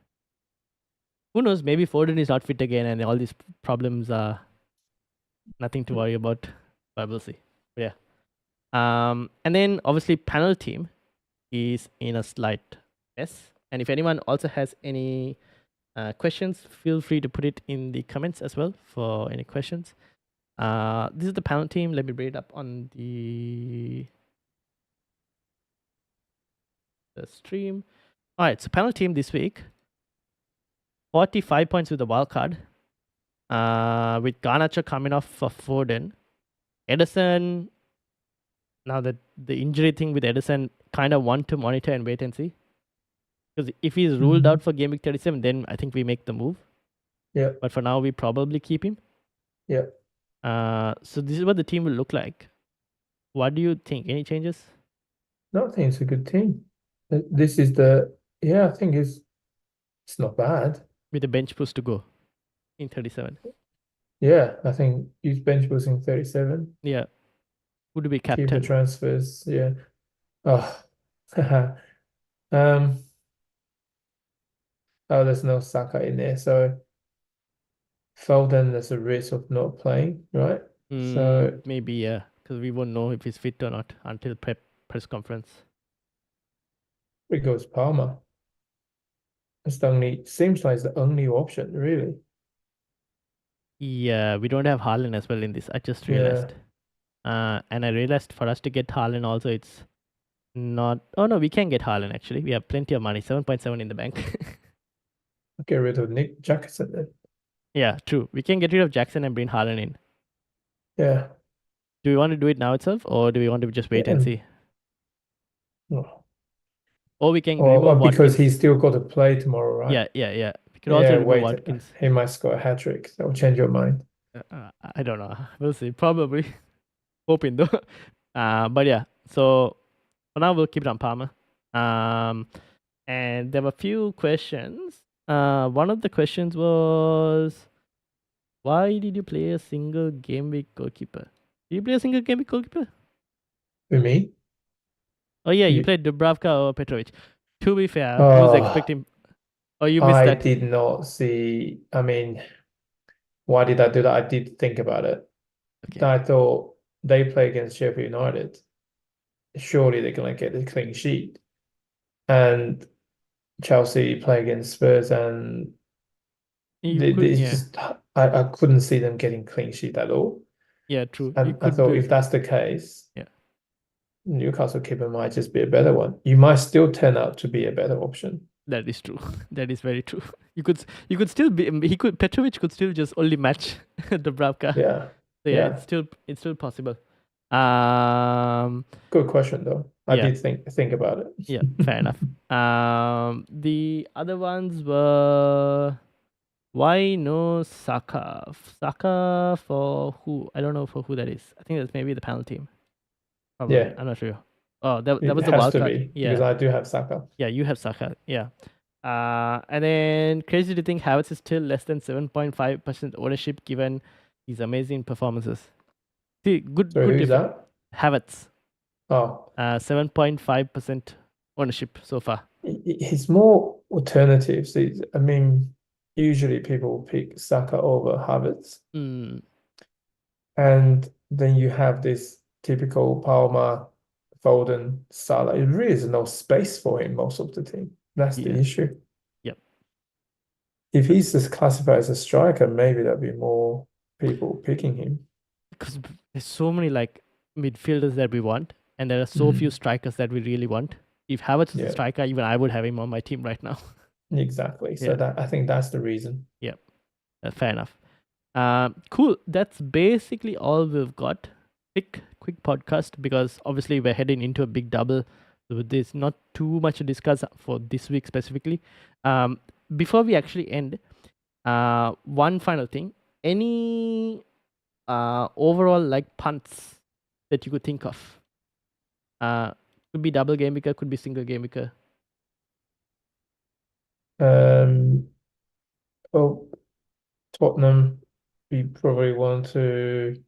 Speaker 1: Who knows? Maybe Foden is not fit again, and all these problems are nothing to worry about. But we'll see. But yeah. And then obviously panel team is in a slight mess. And if anyone also has any questions, feel free to put it in the comments as well for any questions. This is the panel team. Let me bring it up on the stream. All right, so panel team this week, 45 points with the wild card. With Garnacho coming off for Foden. Edison, now that the injury thing with Edison, kind of want to monitor and wait and see. Because if he's ruled out for Game Week 37, then I think we make the move.
Speaker 2: Yeah.
Speaker 1: But for now, we probably keep him.
Speaker 2: Yeah.
Speaker 1: So this is what the team will look like. What do you think? Any changes?
Speaker 2: No, I think it's a good team. This is I think it's not bad.
Speaker 1: With the bench boost to go in 37.
Speaker 2: Yeah, I think use bench boosting 37.
Speaker 1: Yeah. Who do we
Speaker 2: Keep the
Speaker 1: captain?
Speaker 2: transfers. Yeah. Oh. Um. Oh, there's no Saka in there, so Foden there's a risk of not playing, right? So
Speaker 1: Maybe, yeah. Because we won't know if he's fit or not until press conference.
Speaker 2: it goes Palmer. Seems like it's the only option, really.
Speaker 1: Yeah, we don't have Haaland as well in this. I just realized. And I realized for us to get Haaland also, it's not. Oh no, we can get Haaland actually. We have plenty of money, 7.7 in the bank.
Speaker 2: Get rid of Nick Jackson then.
Speaker 1: Yeah, true. We can get rid of Jackson and bring Haaland in.
Speaker 2: Yeah.
Speaker 1: Do we want to do it now itself, or do we want to just wait and see?
Speaker 2: Oh.
Speaker 1: Or we can remove
Speaker 2: Because
Speaker 1: Watkins.
Speaker 2: he's still got to play tomorrow, right?
Speaker 1: Yeah. We could also remove
Speaker 2: wait.
Speaker 1: Watkins.
Speaker 2: He might score a hat trick. That will change your mind.
Speaker 1: I don't know. We'll see. Probably. Hoping though. But yeah. So for now we'll keep it on Palmer. And there were a few questions. One of the questions was, why did you play a single game week goalkeeper? Did you play a single game week goalkeeper?
Speaker 2: For me?
Speaker 1: Oh yeah, you played Dubravka or Petrovic. To be fair, who was expecting? Oh, you missed that.
Speaker 2: I did not see. I mean, why did I do that? I did think about it.
Speaker 1: Okay.
Speaker 2: I thought they play against Sheffield United. Surely they're gonna get a clean sheet. And Chelsea play against Spurs, and it's just I couldn't see them getting clean sheet at all.
Speaker 1: Yeah, true.
Speaker 2: And I thought if that's the case,
Speaker 1: yeah,
Speaker 2: Newcastle keeper might just be a better one. You might still turn out to be a better option.
Speaker 1: that is true. That is very true. You could still be. Petrovic could still just only match Dubravka.
Speaker 2: Yeah.
Speaker 1: So yeah, it's still possible.
Speaker 2: Good question though. I did think about it.
Speaker 1: Yeah, fair enough. The other ones were, why no Saka? Saka for who? I don't know for who that is. I think that's maybe the panel team. Probably.
Speaker 2: Yeah.
Speaker 1: I'm not sure. Oh, that
Speaker 2: It
Speaker 1: was the
Speaker 2: has
Speaker 1: wild
Speaker 2: to
Speaker 1: card.
Speaker 2: be
Speaker 1: Yeah.
Speaker 2: because I do have Saka.
Speaker 1: Yeah, you have Saka. Yeah. And then crazy to think Havertz is still less than 7.5% ownership given his amazing performances. See, good.
Speaker 2: So who's that?
Speaker 1: Havertz.
Speaker 2: Oh.
Speaker 1: 7.5% ownership so far.
Speaker 2: He's more alternatives. I mean, usually people pick Saka over Havertz. And then you have this typical Palmer, Foden, Salah. It really is no space for him most of the team. That's the issue.
Speaker 1: Yep.
Speaker 2: If he's just classified as a striker, maybe there'll be more people picking him.
Speaker 1: Because there's so many like midfielders that we want, and there are so few strikers that we really want. If Havertz was a striker, even I would have him on my team right now.
Speaker 2: Exactly. So I think that's the reason.
Speaker 1: Yeah. Fair enough. Cool. That's basically all we've got. Quick podcast because obviously we're heading into a big double. So there's not too much to discuss for this week specifically. Before we actually end, one final thing. Any overall like punts that you could think of? Could be double game weeker, could be single game weeker.
Speaker 2: Oh, Tottenham, we probably want to.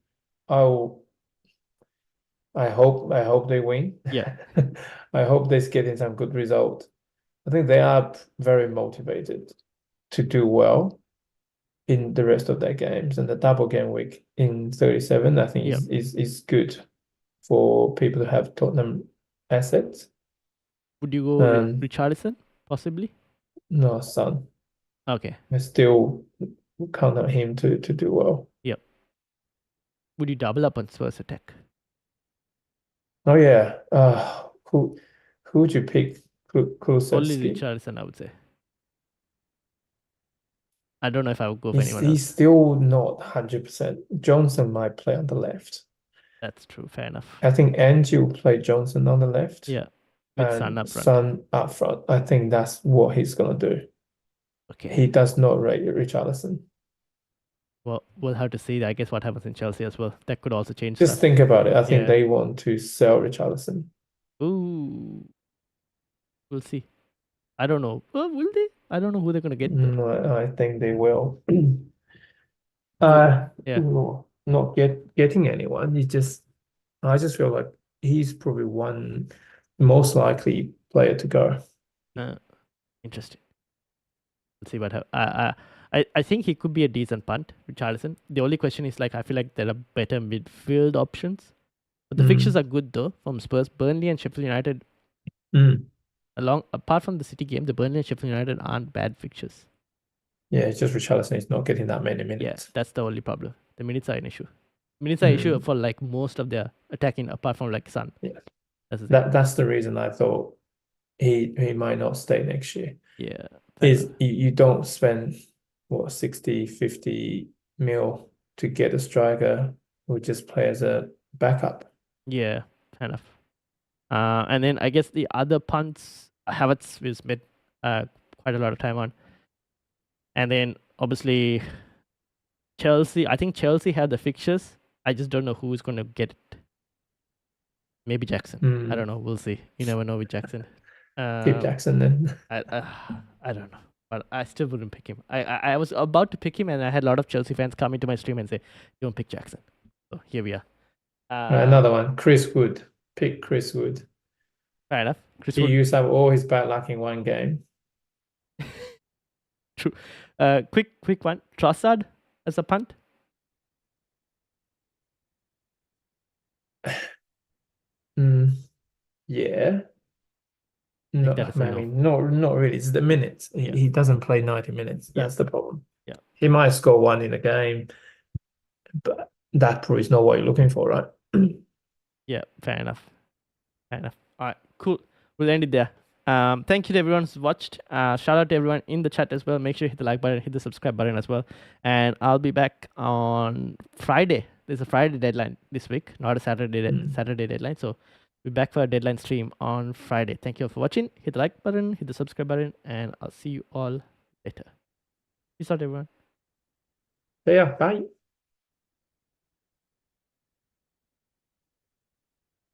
Speaker 2: I hope they win.
Speaker 1: Yeah.
Speaker 2: I hope they're getting some good result. I think they are very motivated to do well in the rest of their games, and the double game week in 37, I think is good. for people to have Tottenham assets.
Speaker 1: Would you go Richarlison possibly?
Speaker 2: No, Son.
Speaker 1: Okay.
Speaker 2: I still count on him to do well.
Speaker 1: Yep. Would you double up on Spurs attack?
Speaker 2: Oh yeah. Who would you pick?
Speaker 1: Only
Speaker 2: Kulusevski.
Speaker 1: Richarlison, I would say. I don't know if I would go for
Speaker 2: He's
Speaker 1: anyone else.
Speaker 2: still not 100%. Johnson might play on the left.
Speaker 1: That's true. Fair enough.
Speaker 2: I think Angie will play Johnson on the left.
Speaker 1: Yeah. With Son
Speaker 2: And
Speaker 1: up front.
Speaker 2: Son up front. I think that's what he's gonna do.
Speaker 1: Okay.
Speaker 2: He does not rate Richarlison.
Speaker 1: Well, we'll have to see, I guess, what happens in Chelsea as well. That could also change
Speaker 2: Just
Speaker 1: stuff.
Speaker 2: think about it. I think
Speaker 1: Yeah.
Speaker 2: they want to sell Richarlison.
Speaker 1: Ooh. We'll see. I don't know. Will they? I don't know who they're gonna get.
Speaker 2: I think they will.
Speaker 1: Yeah.
Speaker 2: Not getting anyone. I just feel like he's probably one most likely player to go.
Speaker 1: Interesting. We'll see what happens. I think he could be a decent punt, Richarlison. The only question is, like, I feel like there are better midfield options. But the fixtures are good though from Spurs, Burnley and Sheffield United. Apart from the City game, the Burnley and Sheffield United aren't bad fixtures.
Speaker 2: Yeah, it's just Richarlison is not getting that many minutes.
Speaker 1: Yeah, that's the only problem. The minutes are an issue. Minutes are an issue for like most of their attacking, apart from like Son.
Speaker 2: Yeah,
Speaker 1: that's
Speaker 2: the reason I thought he might not stay next year.
Speaker 1: Yeah,
Speaker 2: is you don't spend what 60, 50 mil to get a striker who just play as a backup.
Speaker 1: Yeah, fair enough. And then I guess the other punts, Havertz we spent quite a lot of time on. And then obviously Chelsea. I think Chelsea had the fixtures. I just don't know who's going to get it. Maybe Jackson. I don't know. We'll see. You never know with Jackson.
Speaker 2: Keep Jackson then.
Speaker 1: I don't know. But I still wouldn't pick him. I was about to pick him, and I had a lot of Chelsea fans come into my stream and say, "Don't pick Jackson." So here we are.
Speaker 2: Another one, Chris Wood. Pick Chris Wood.
Speaker 1: Fair enough.
Speaker 2: He used up all his bad luck in one game.
Speaker 1: True. Quick one. Trossard as a punt.
Speaker 2: Yeah. No, I mean, not really. It's the minutes. He doesn't play 90 minutes. That's the problem.
Speaker 1: Yeah.
Speaker 2: He might score one in a game, but that probably is not what you're looking for, right?
Speaker 1: Yeah, fair enough. All right, cool. We'll end it there. Thank you to everyone who's watched. Shout out to everyone in the chat as well. Make sure you hit the like button, hit the subscribe button as well. And I'll be back on Friday. There's a Friday deadline this week, not a Saturday deadline. So we'll be back for a deadline stream on Friday. Thank you all for watching. Hit the like button, hit the subscribe button, and I'll see you all later. Peace out, everyone.
Speaker 2: Yeah, bye.